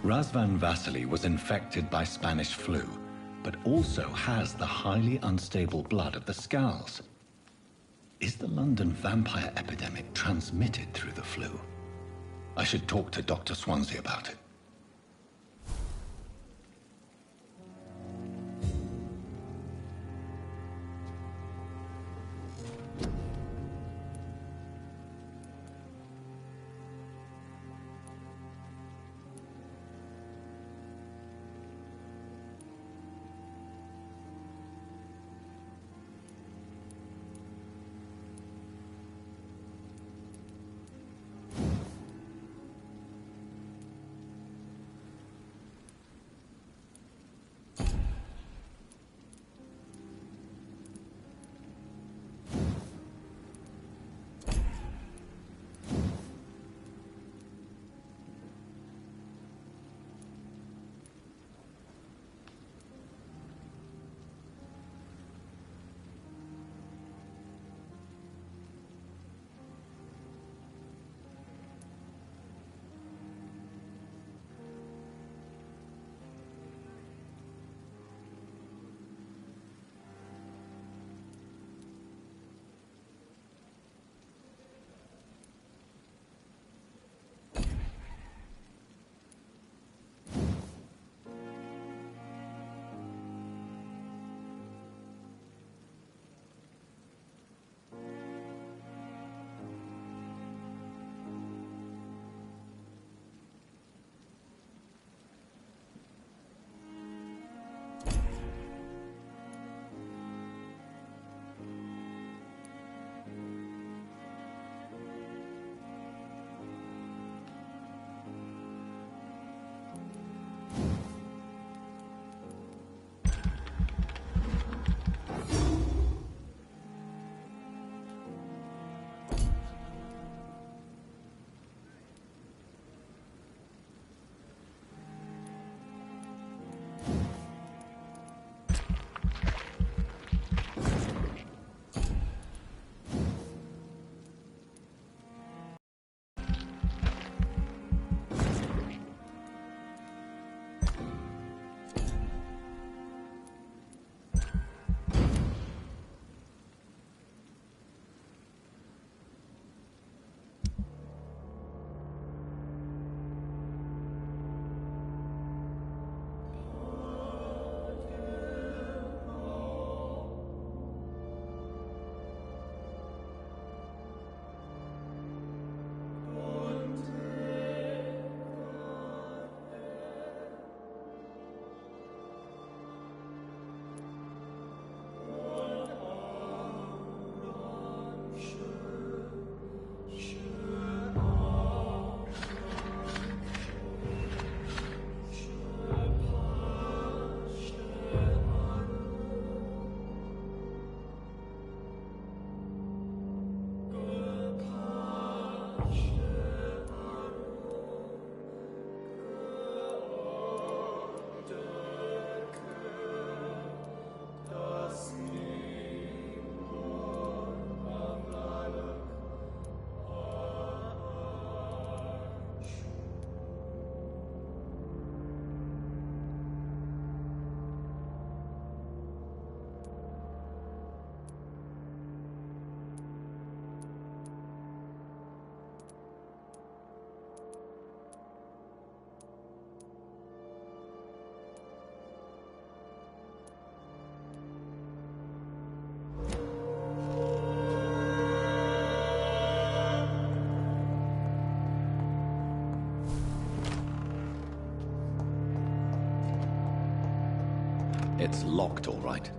Razvan Vasily was infected by Spanish flu, but also has the highly unstable blood of the Scowls. Is the London vampire epidemic transmitted through the flu? I should talk to Dr. Swansea about it. It's locked, all right.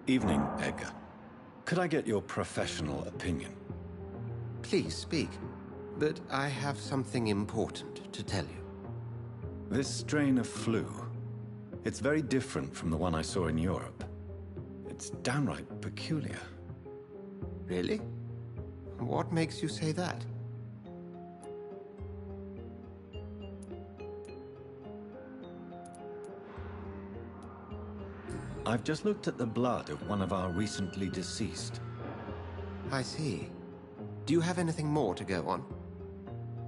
Evening, Edgar. Could I get your professional opinion? Please speak, but I have something important to tell you. This strain of flu, it's very different from the one I saw in Europe. It's downright peculiar. Really? What makes you say that? I've just looked at the blood of one of our recently deceased. I see. Do you have anything more to go on?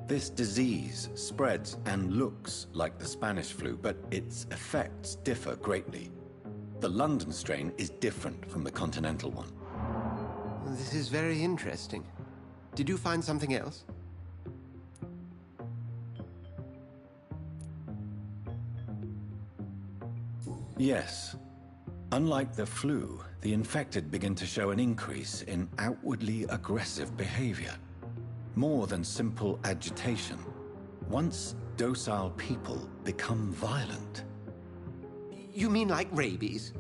This disease spreads and looks like the Spanish flu, but its effects differ greatly. The London strain is different from the continental one. This is very interesting. Did you find something else? Yes. Unlike the flu, the infected begin to show an increase in outwardly aggressive behavior. More than simple agitation. Once docile people become violent. You mean like rabies?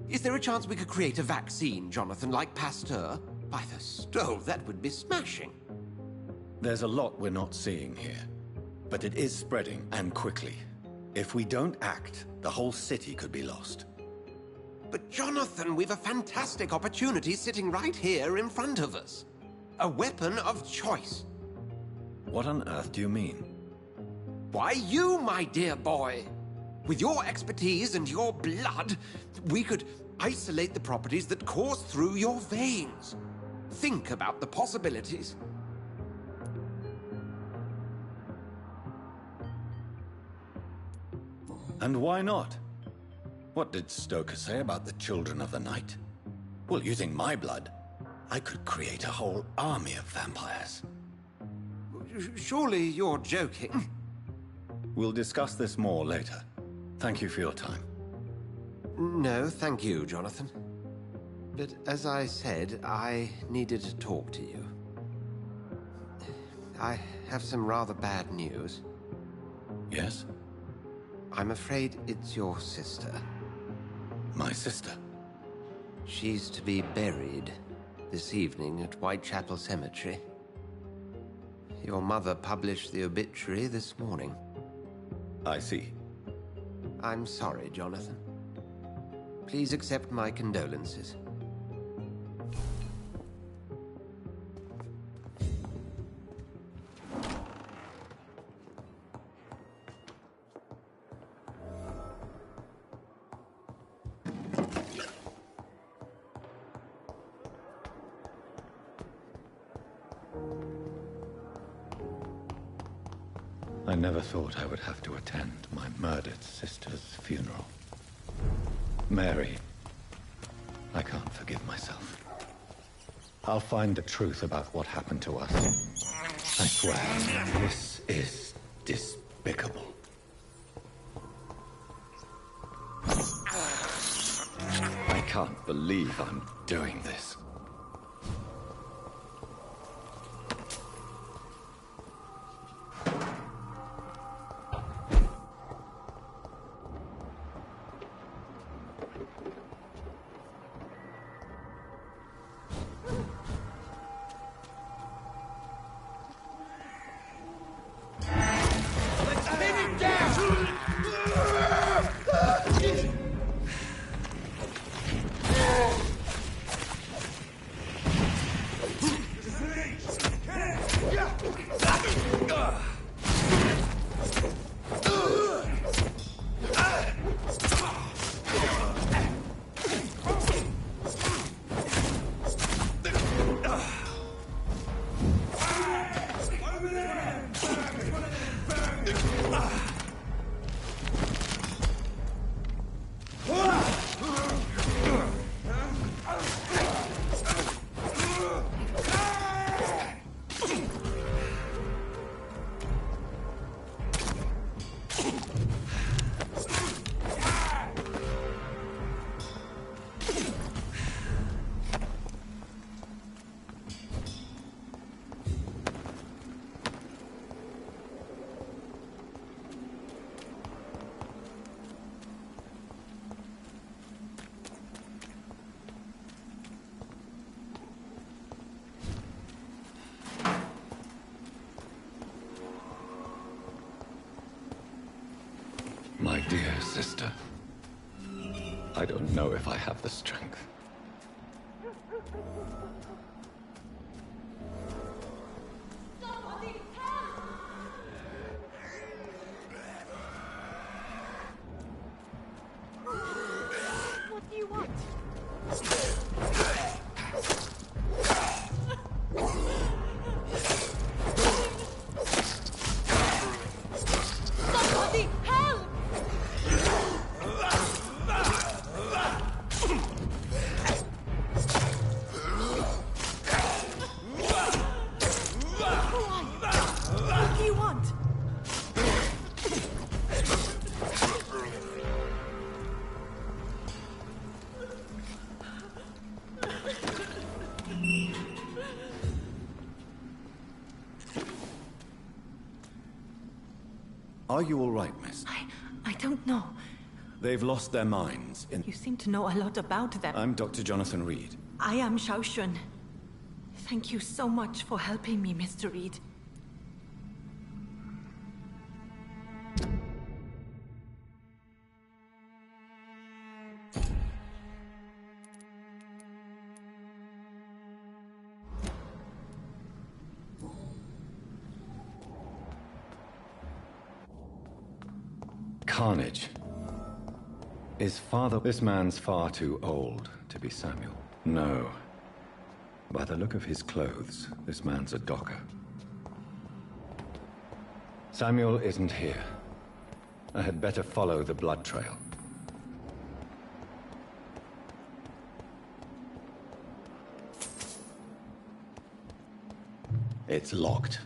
Is there a chance we could create a vaccine, Jonathan, like Pasteur? By the stove, that would be smashing. There's a lot we're not seeing here. But it is spreading, and quickly. If we don't act, the whole city could be lost. But Jonathan, we've a fantastic opportunity sitting right here in front of us. A weapon of choice. What on earth do you mean? Why, you, my dear boy. With your expertise and your blood, we could isolate the properties that course through your veins. Think about the possibilities. And why not? What did Stoker say about the Children of the Night? Well, using my blood, I could create a whole army of vampires. Surely you're joking. We'll discuss this more later. Thank you for your time. No, thank you, Jonathan. But as I said, I needed to talk to you. I have some rather bad news. Yes? I'm afraid it's your sister. My sister? She's to be buried this evening at Whitechapel Cemetery. Your mother published the obituary this morning. I see. I'm sorry, Jonathan. Please accept my condolences. I never thought I would have to attend my murdered sister's funeral. Mary, I can't forgive myself. I'll find the truth about what happened to us. I swear, this is despicable. I can't believe I'm doing this. My dear sister, I don't know if I have the strength. What do you want? Somebody help! What do you want? Are you all right, miss? I don't know. They've lost their minds in... You seem to know a lot about them. I'm Dr. Jonathan Reed. I am Xiaoxun. Thank you so much for helping me, Mr. Reed. Carnage. Is father... This man's far too old to be Samuel. No. By the look of his clothes, this man's a docker. Samuel isn't here. I had better follow the blood trail. It's locked.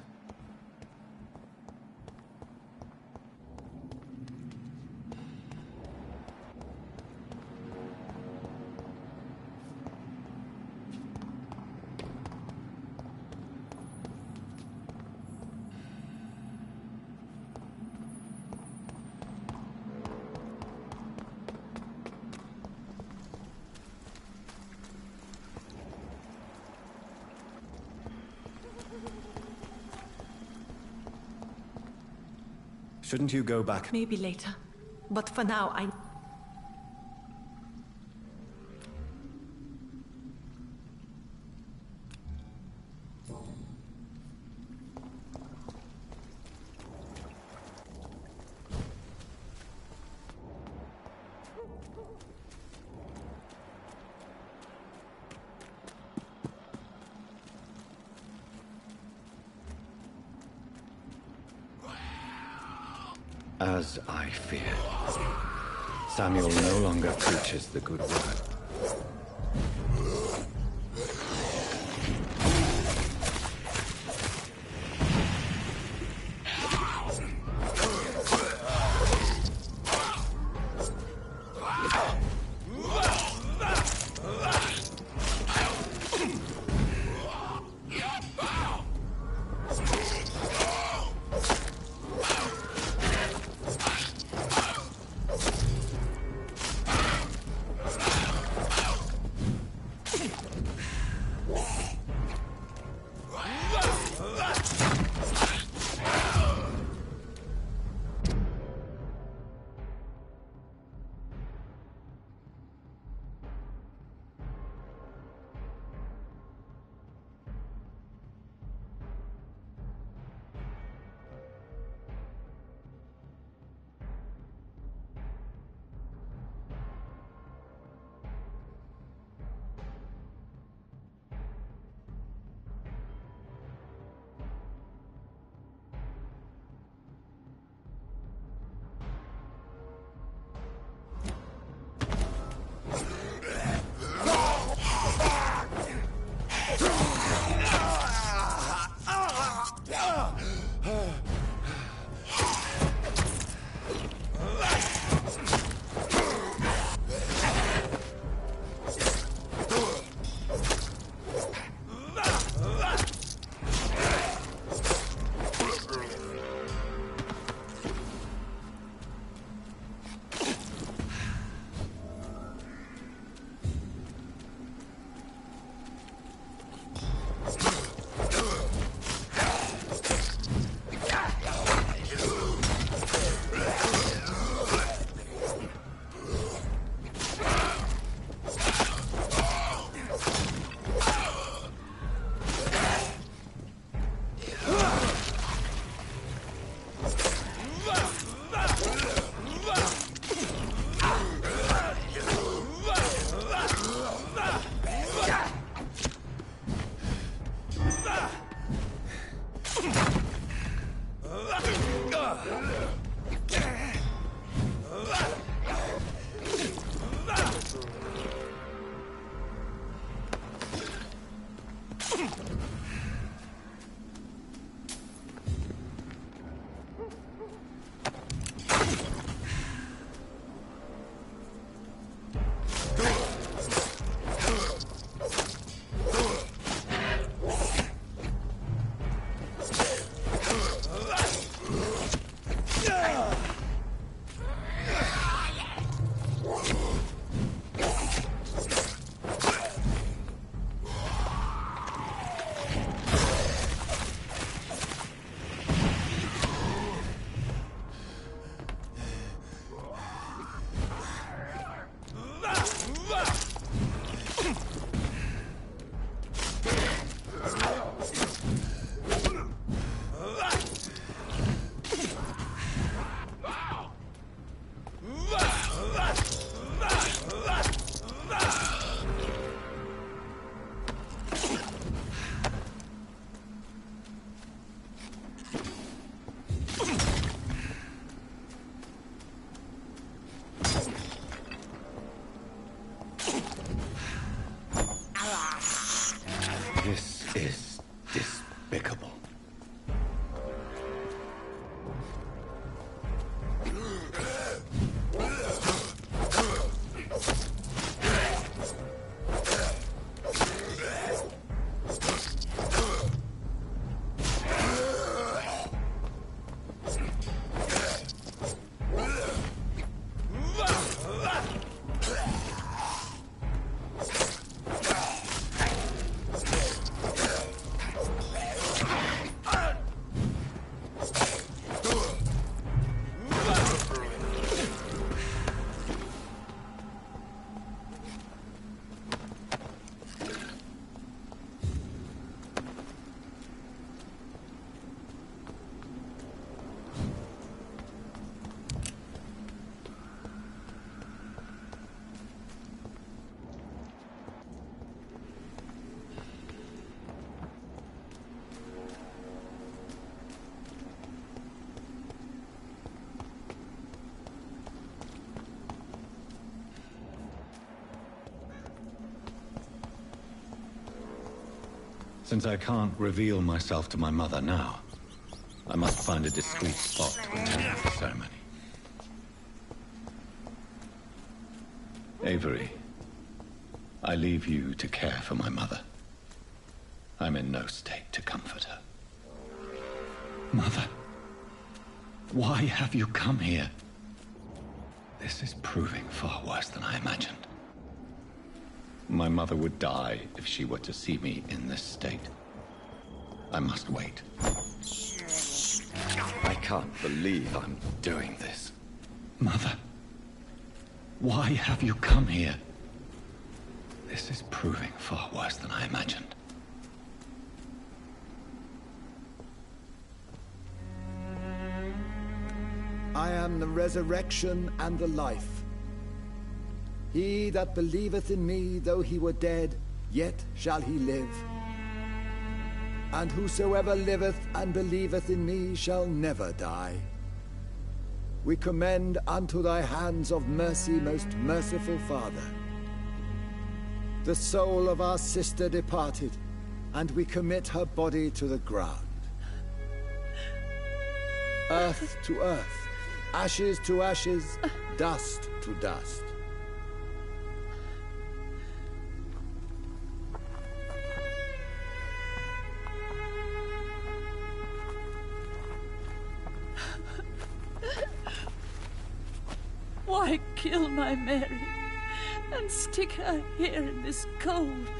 Shouldn't you go back? Maybe later. But for now, I... As I feared, Samuel no longer preaches the good word. Since I can't reveal myself to my mother now, I must find a discreet spot to attend the ceremony. Avery, I leave you to care for my mother. I'm in no state to comfort her. Mother, why have you come here? This is proving far worse than I imagined. My mother would die if she were to see me in this state. I must wait. I can't believe I'm doing this. Mother, why have you come here? This is proving far worse than I imagined. I am the resurrection and the life. He that believeth in me, though he were dead, yet shall he live. And whosoever liveth and believeth in me shall never die. We commend unto thy hands of mercy, most merciful Father, the soul of our sister departed, and we commit her body to the ground. Earth to earth, ashes to ashes, dust to dust. Why kill my Mary and stick her here in this cold,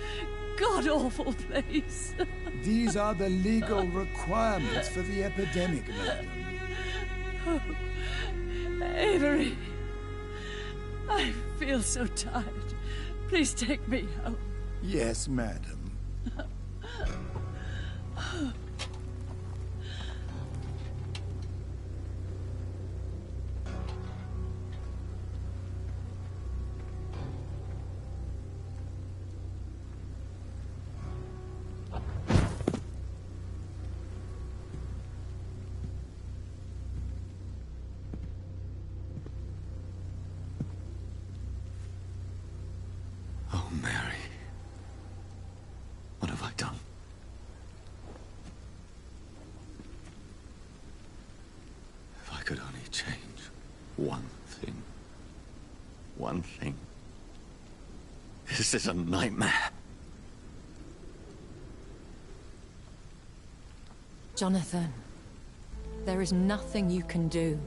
god-awful place? These are the legal requirements for the epidemic, madam. Oh, Avery, I feel so tired. Please take me home. Yes, madam. Oh, Mary. What have I done? If I could only change one thing. One thing. This is a nightmare. Jonathan, there is nothing you can do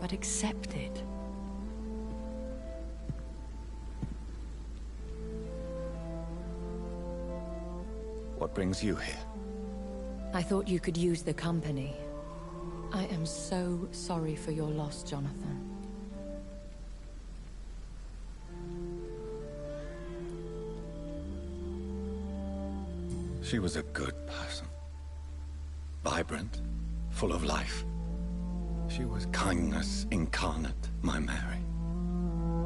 but accept it. What brings you here? I thought you could use the company. I am so sorry for your loss, Jonathan. She was a good person. Vibrant, full of life. She was kindness incarnate, my Mary.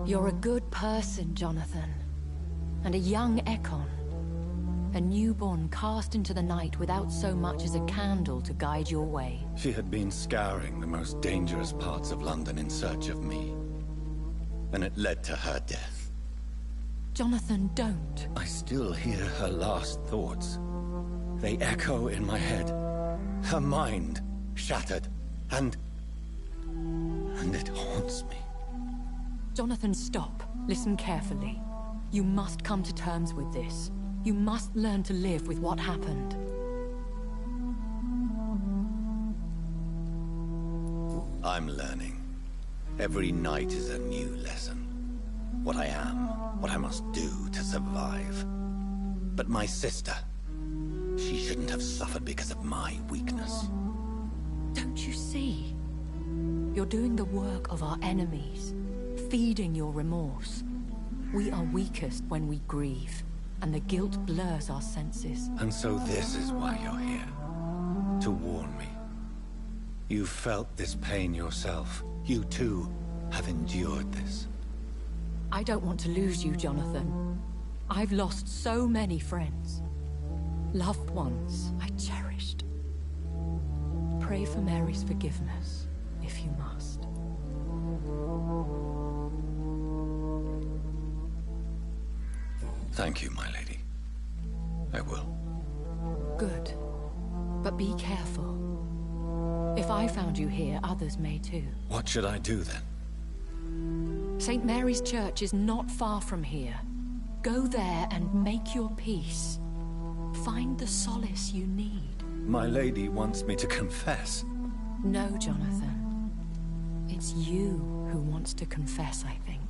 You're a good person, Jonathan. And a young Ekon. A newborn cast into the night without so much as a candle to guide your way. She had been scouring the most dangerous parts of London in search of me. And it led to her death. Jonathan, don't. I still hear her last thoughts. They echo in my head. Her mind shattered, and it haunts me. Jonathan, stop. Listen carefully. You must come to terms with this. You must learn to live with what happened. I'm learning. Every night is a new lesson. What I am, what I must do to survive. But my sister, she shouldn't have suffered because of my weakness. Don't you see? You're doing the work of our enemies, feeding your remorse. We are weakest when we grieve, and the guilt blurs our senses. And so this is why you're here. To warn me. You've felt this pain yourself. You too have endured this. I don't want to lose you, Jonathan. I've lost so many friends. Loved ones I cherished. Pray for Mary's forgiveness, if you must. Thank you, my lady. I will. Good. But be careful. If I found you here, others may too. What should I do then? St. Mary's Church is not far from here. Go there and make your peace. Find the solace you need. My lady wants me to confess. No, Jonathan. It's you who wants to confess, I think.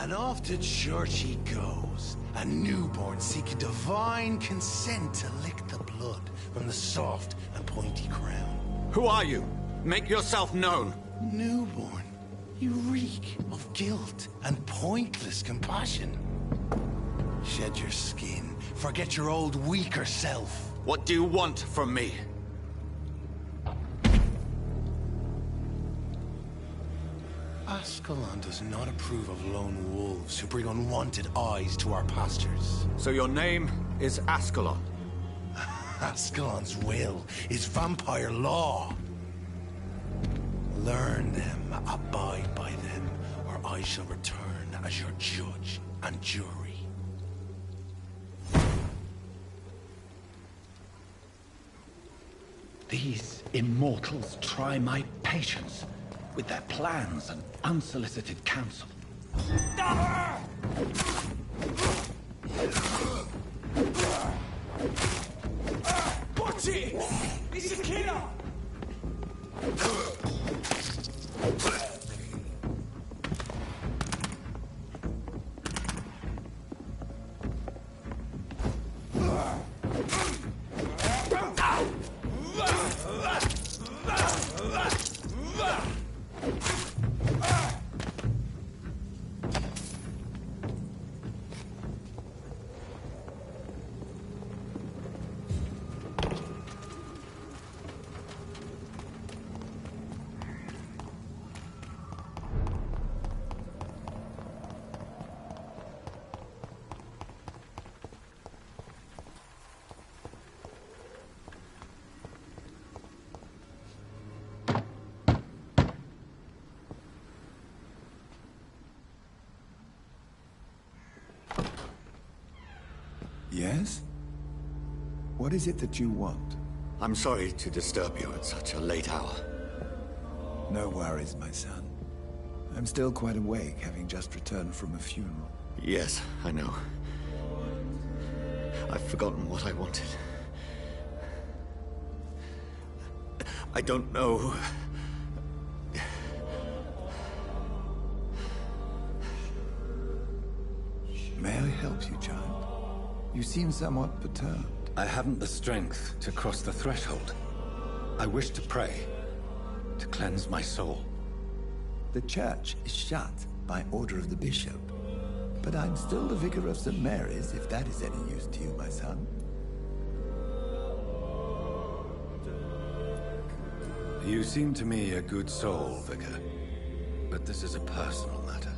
And off to church he goes, a newborn seeking divine consent to lick the blood from the soft and pointy crown. Who are you? Make yourself known. Newborn, you reek of guilt and pointless compassion. Shed your skin, forget your old weaker self. What do you want from me? Ascalon does not approve of lone wolves who bring unwanted eyes to our pastures. So your name is Ascalon? Ascalon's will is vampire law. Learn them, abide by them, or I shall return as your judge and jury. These immortals try my patience with their plans and unsolicited counsel. Watch it! He's a killer! Yes? What is it that you want? I'm sorry to disturb you at such a late hour. No worries, my son. I'm still quite awake, having just returned from a funeral. Yes, I know. I've forgotten what I wanted. I don't know. May I help you, child? You seem somewhat perturbed. I haven't the strength to cross the threshold. I wish to pray, to cleanse my soul. The church is shut by order of the bishop. But I'm still the vicar of St. Mary's, if that is any use to you, my son. You seem to me a good soul, Vicar. But this is a personal matter.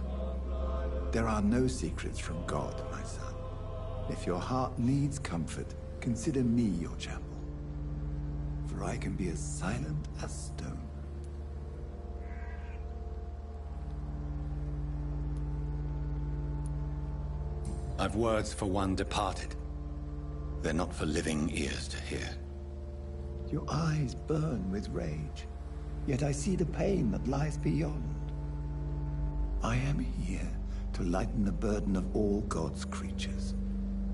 There are no secrets from God, my son. If your heart needs comfort, consider me your chapel. For I can be as silent as stone. I've words for one departed. They're not for living ears to hear. Your eyes burn with rage, yet I see the pain that lies beyond. I am here to lighten the burden of all God's creatures.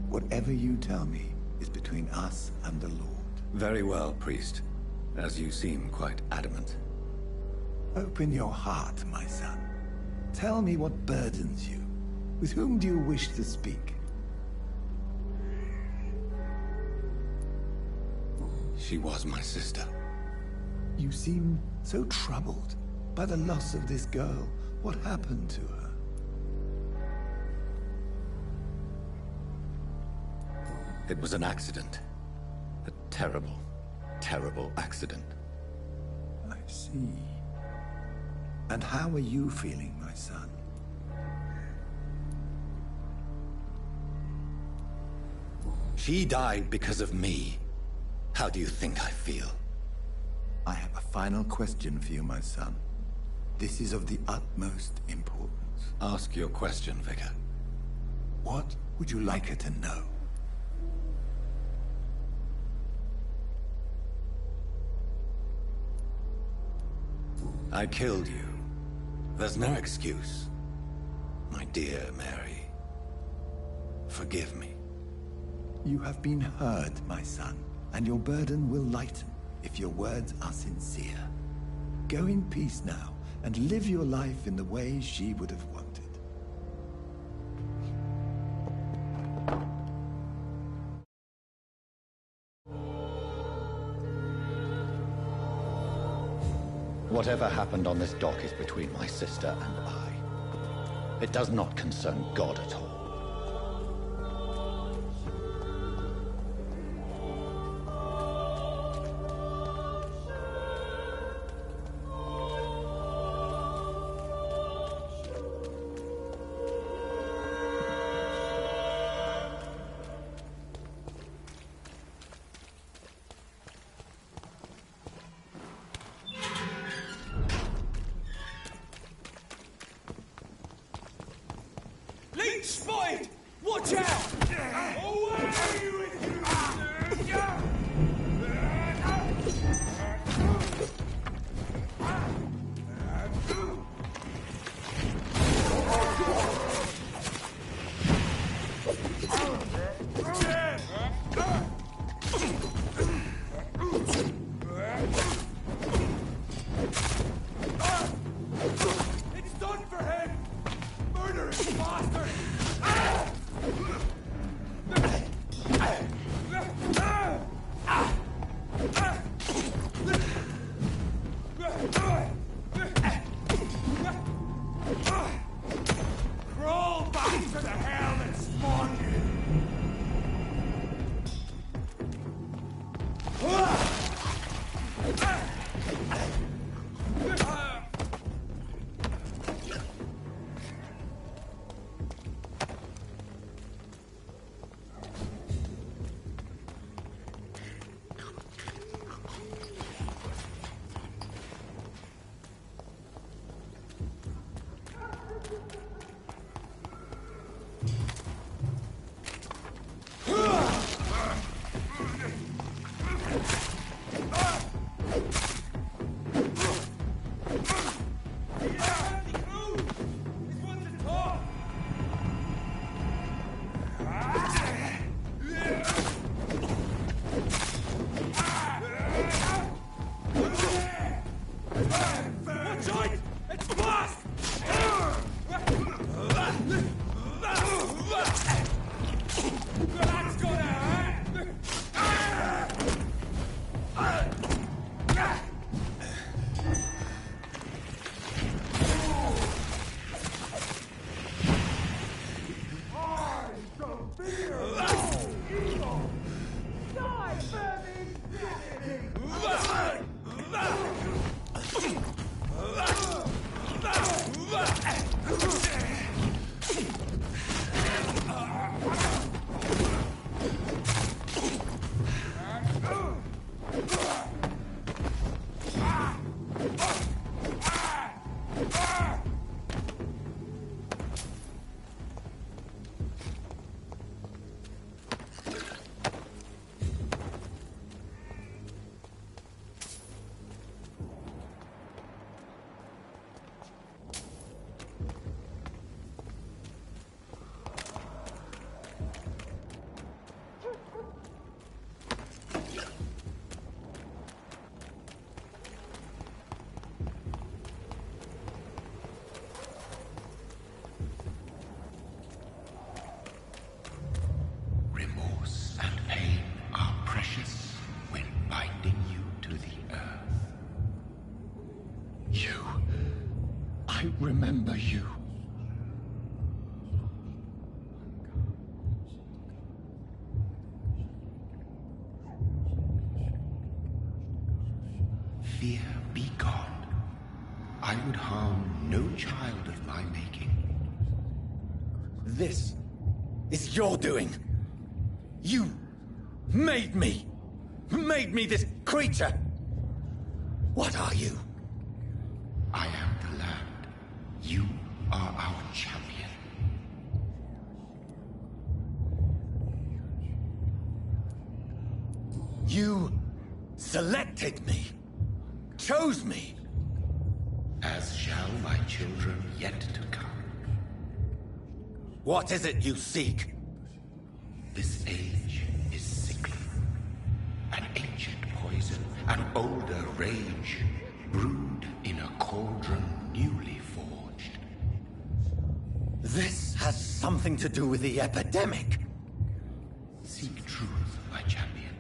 Whatever you tell me is between us and the Lord. Very well, priest. As you seem quite adamant. Open your heart, my son. Tell me what burdens you. With whom do you wish to speak? She was my sister. You seem so troubled by the loss of this girl. What happened to her? It was an accident. A terrible, terrible accident. I see. And how are you feeling, my son? She died because of me. How do you think I feel? I have a final question for you, my son. This is of the utmost importance. Ask your question, Vicar. What would you like her to know? I killed you. There's no excuse. My dear Mary. Forgive me. You have been heard, my son, and your burden will lighten if your words are sincere. Go in peace now, and live your life in the way she would have wanted. Whatever happened on this dock is between my sister and I. It does not concern God at all. Leech fear be gone. I would harm no child of my making. This is your doing. You made me this creature. What are you? I am the land. You are our champion. You selected me, chose me. As shall my children yet to come. What is it you seek? This age is sickly. An ancient poison, an older rage, brewed in a cauldron newly forged. This has something to do with the epidemic. Seek truth, my champion.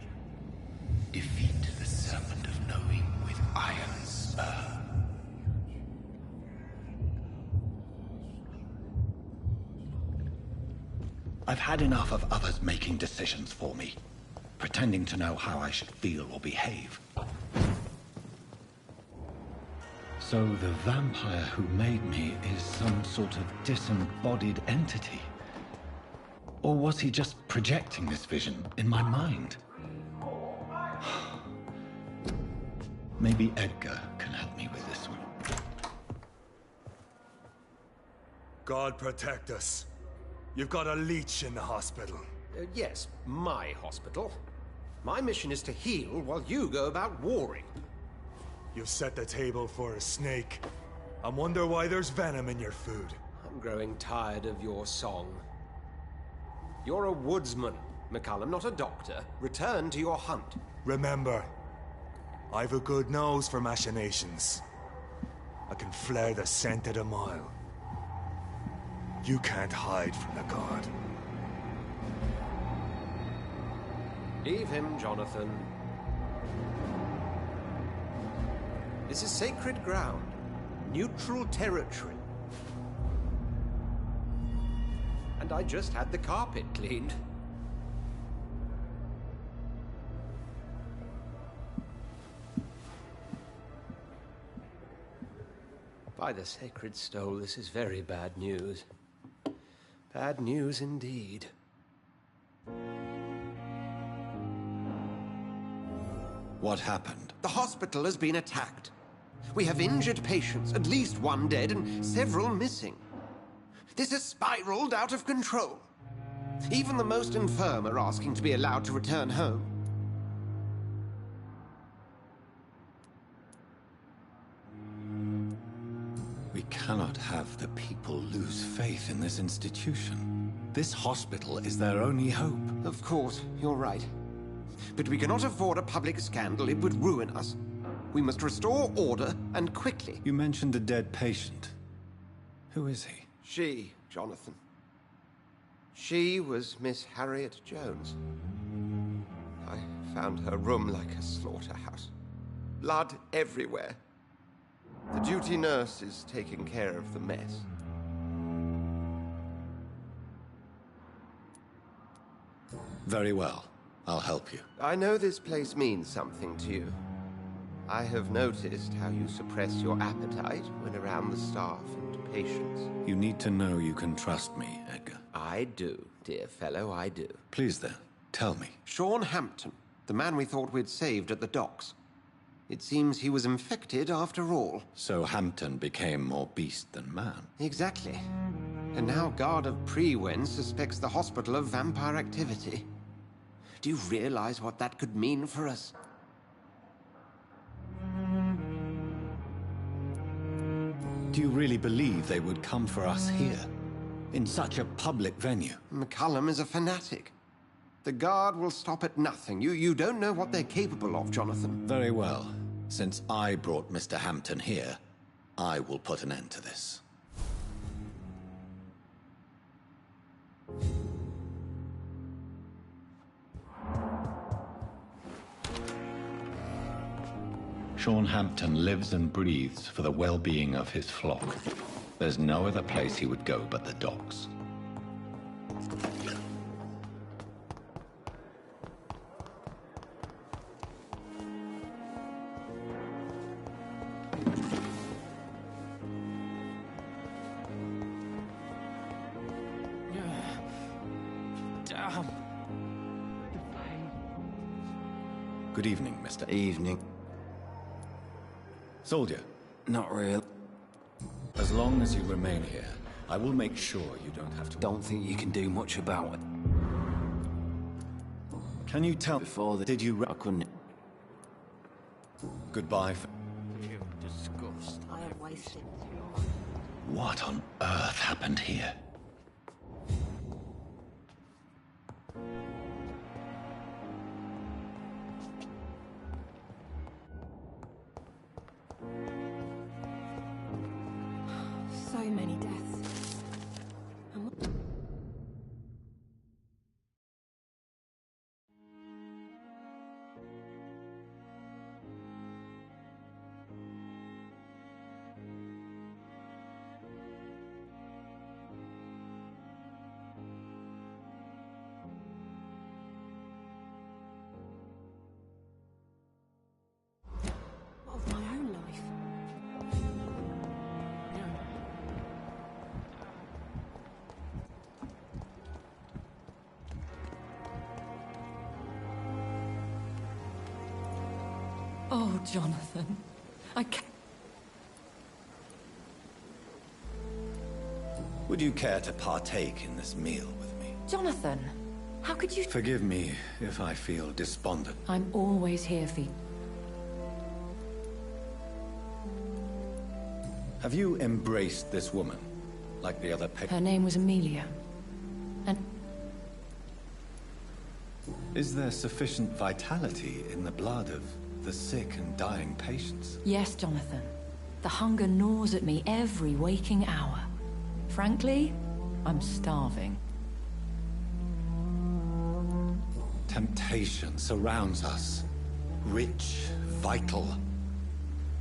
Defeat the serpent of knowing with iron spur. I've had enough of others making decisions for me, pretending to know how I should feel or behave. So the vampire who made me is some sort of disembodied entity? Or was he just projecting this vision in my mind? Maybe Edgar can help me with this one. God protect us. You've got a leech in the hospital. Yes, my hospital. My mission is to heal while you go about warring. You've set the table for a snake. I wonder why there's venom in your food. I'm growing tired of your song. You're a woodsman, McCullum, not a doctor. Return to your hunt. Remember, I've a good nose for machinations. I can flare the scent at a mile. You can't hide from the god. Leave him, Jonathan. This is sacred ground. Neutral territory. And I just had the carpet cleaned. By the sacred stole, this is very bad news. Bad news indeed. What happened? The hospital has been attacked. We have injured patients, at least one dead and several missing. This has spiraled out of control. Even the most infirm are asking to be allowed to return home. We cannot have the people lose faith in this institution. This hospital is their only hope. Of course, you're right. But we cannot afford a public scandal. It would ruin us. We must restore order, and quickly. You mentioned a dead patient. Who is he? She, Jonathan. She was Miss Harriet Jones. I found her room like a slaughterhouse. Blood everywhere. The duty nurse is taking care of the mess. Very well. I'll help you. I know this place means something to you. I have noticed how you suppress your appetite when around the staff and patients. You need to know you can trust me, Edgar. I do, dear fellow, I do. Please then, tell me. Sean Hampton, the man we thought we'd saved at the docks. It seems he was infected after all. So Hampton became more beast than man. Exactly. And now Guard of Prewen suspects the hospital of vampire activity. Do you realize what that could mean for us? Do you really believe they would come for us here? In such a public venue? McCullum is a fanatic. The Guard will stop at nothing. You don't know what they're capable of, Jonathan. Very well. Since I brought Mr. Hampton here, I will put an end to this. Sean Hampton lives and breathes for the well-being of his flock. There's no other place he would go but the docks. Good evening, Mr. Evening. Soldier. Not real. As long as you remain here, I will make sure you don't have to... Don't think you can do much about it. Can you tell... Before the... Did you... I couldn't... Goodbye. You disgust. I have wasted. What on earth happened here? So many deaths. And what... of my own life. Oh, Jonathan. I can't... Would you care to partake in this meal with me? Jonathan, how could you... Forgive me if I feel despondent. I'm always here for you. Have you embraced this woman, like the other Her name was Amelia. And... Is there sufficient vitality in the blood of the sick and dying patients? Yes, Jonathan. The hunger gnaws at me every waking hour. Frankly, I'm starving. Temptation surrounds us. Rich, vital.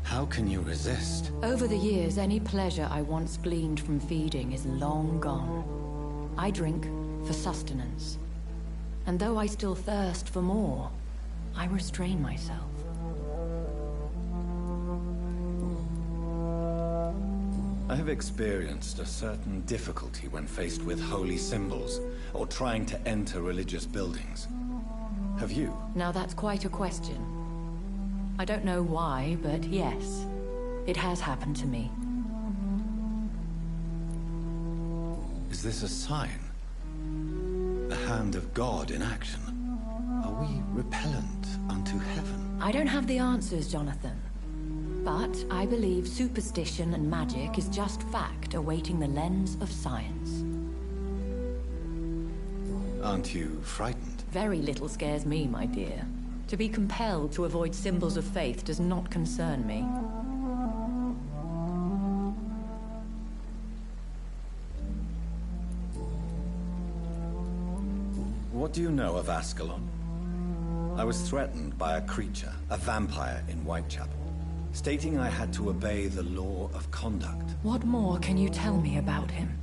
How can you resist? Over the years, any pleasure I once gleaned from feeding is long gone. I drink for sustenance. And though I still thirst for more, I restrain myself. I have experienced a certain difficulty when faced with holy symbols, or trying to enter religious buildings. Have you? Now that's quite a question. I don't know why, but yes, it has happened to me. Is this a sign? The hand of God in action? Are we repellent unto heaven? I don't have the answers, Jonathan. But I believe superstition and magic is just fact awaiting the lens of science. Aren't you frightened? Very little scares me, my dear. To be compelled to avoid symbols of faith does not concern me. What do you know of Ascalon? I was threatened by a creature, a vampire in Whitechapel, stating I had to obey the law of conduct. What more can you tell me about him?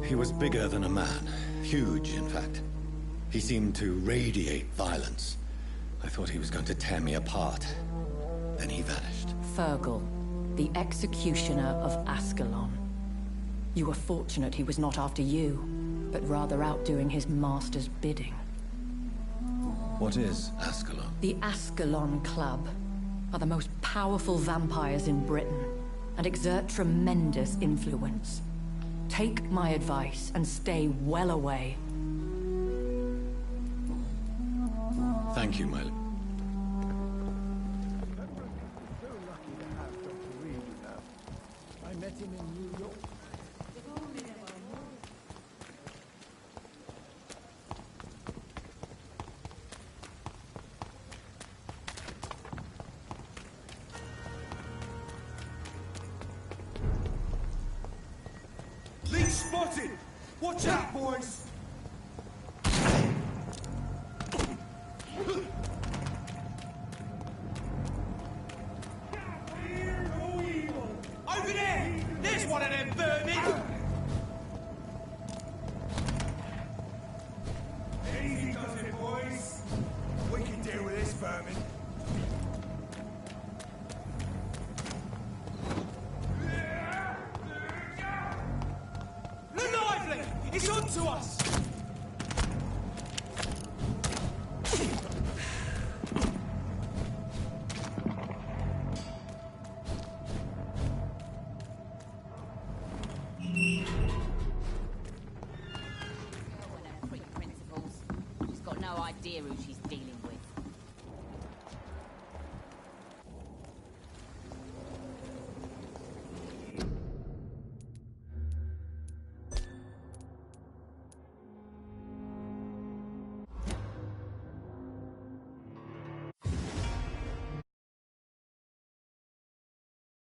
He was bigger than a man. Huge, in fact. He seemed to radiate violence. I thought he was going to tear me apart. Then he vanished. Fergal, the executioner of Ascalon. You were fortunate he was not after you, but rather out doing his master's bidding. What is Ascalon? The Ascalon Club are the most powerful vampires in Britain and exert tremendous influence. Take my advice and stay well away. Thank you, my... I met him in New York. Leech spotted! Watch out, boys! Over there! There's one of them vermin! Easy does it, boys. We can deal with this vermin. Lively! It's on to us! idea who she's dealing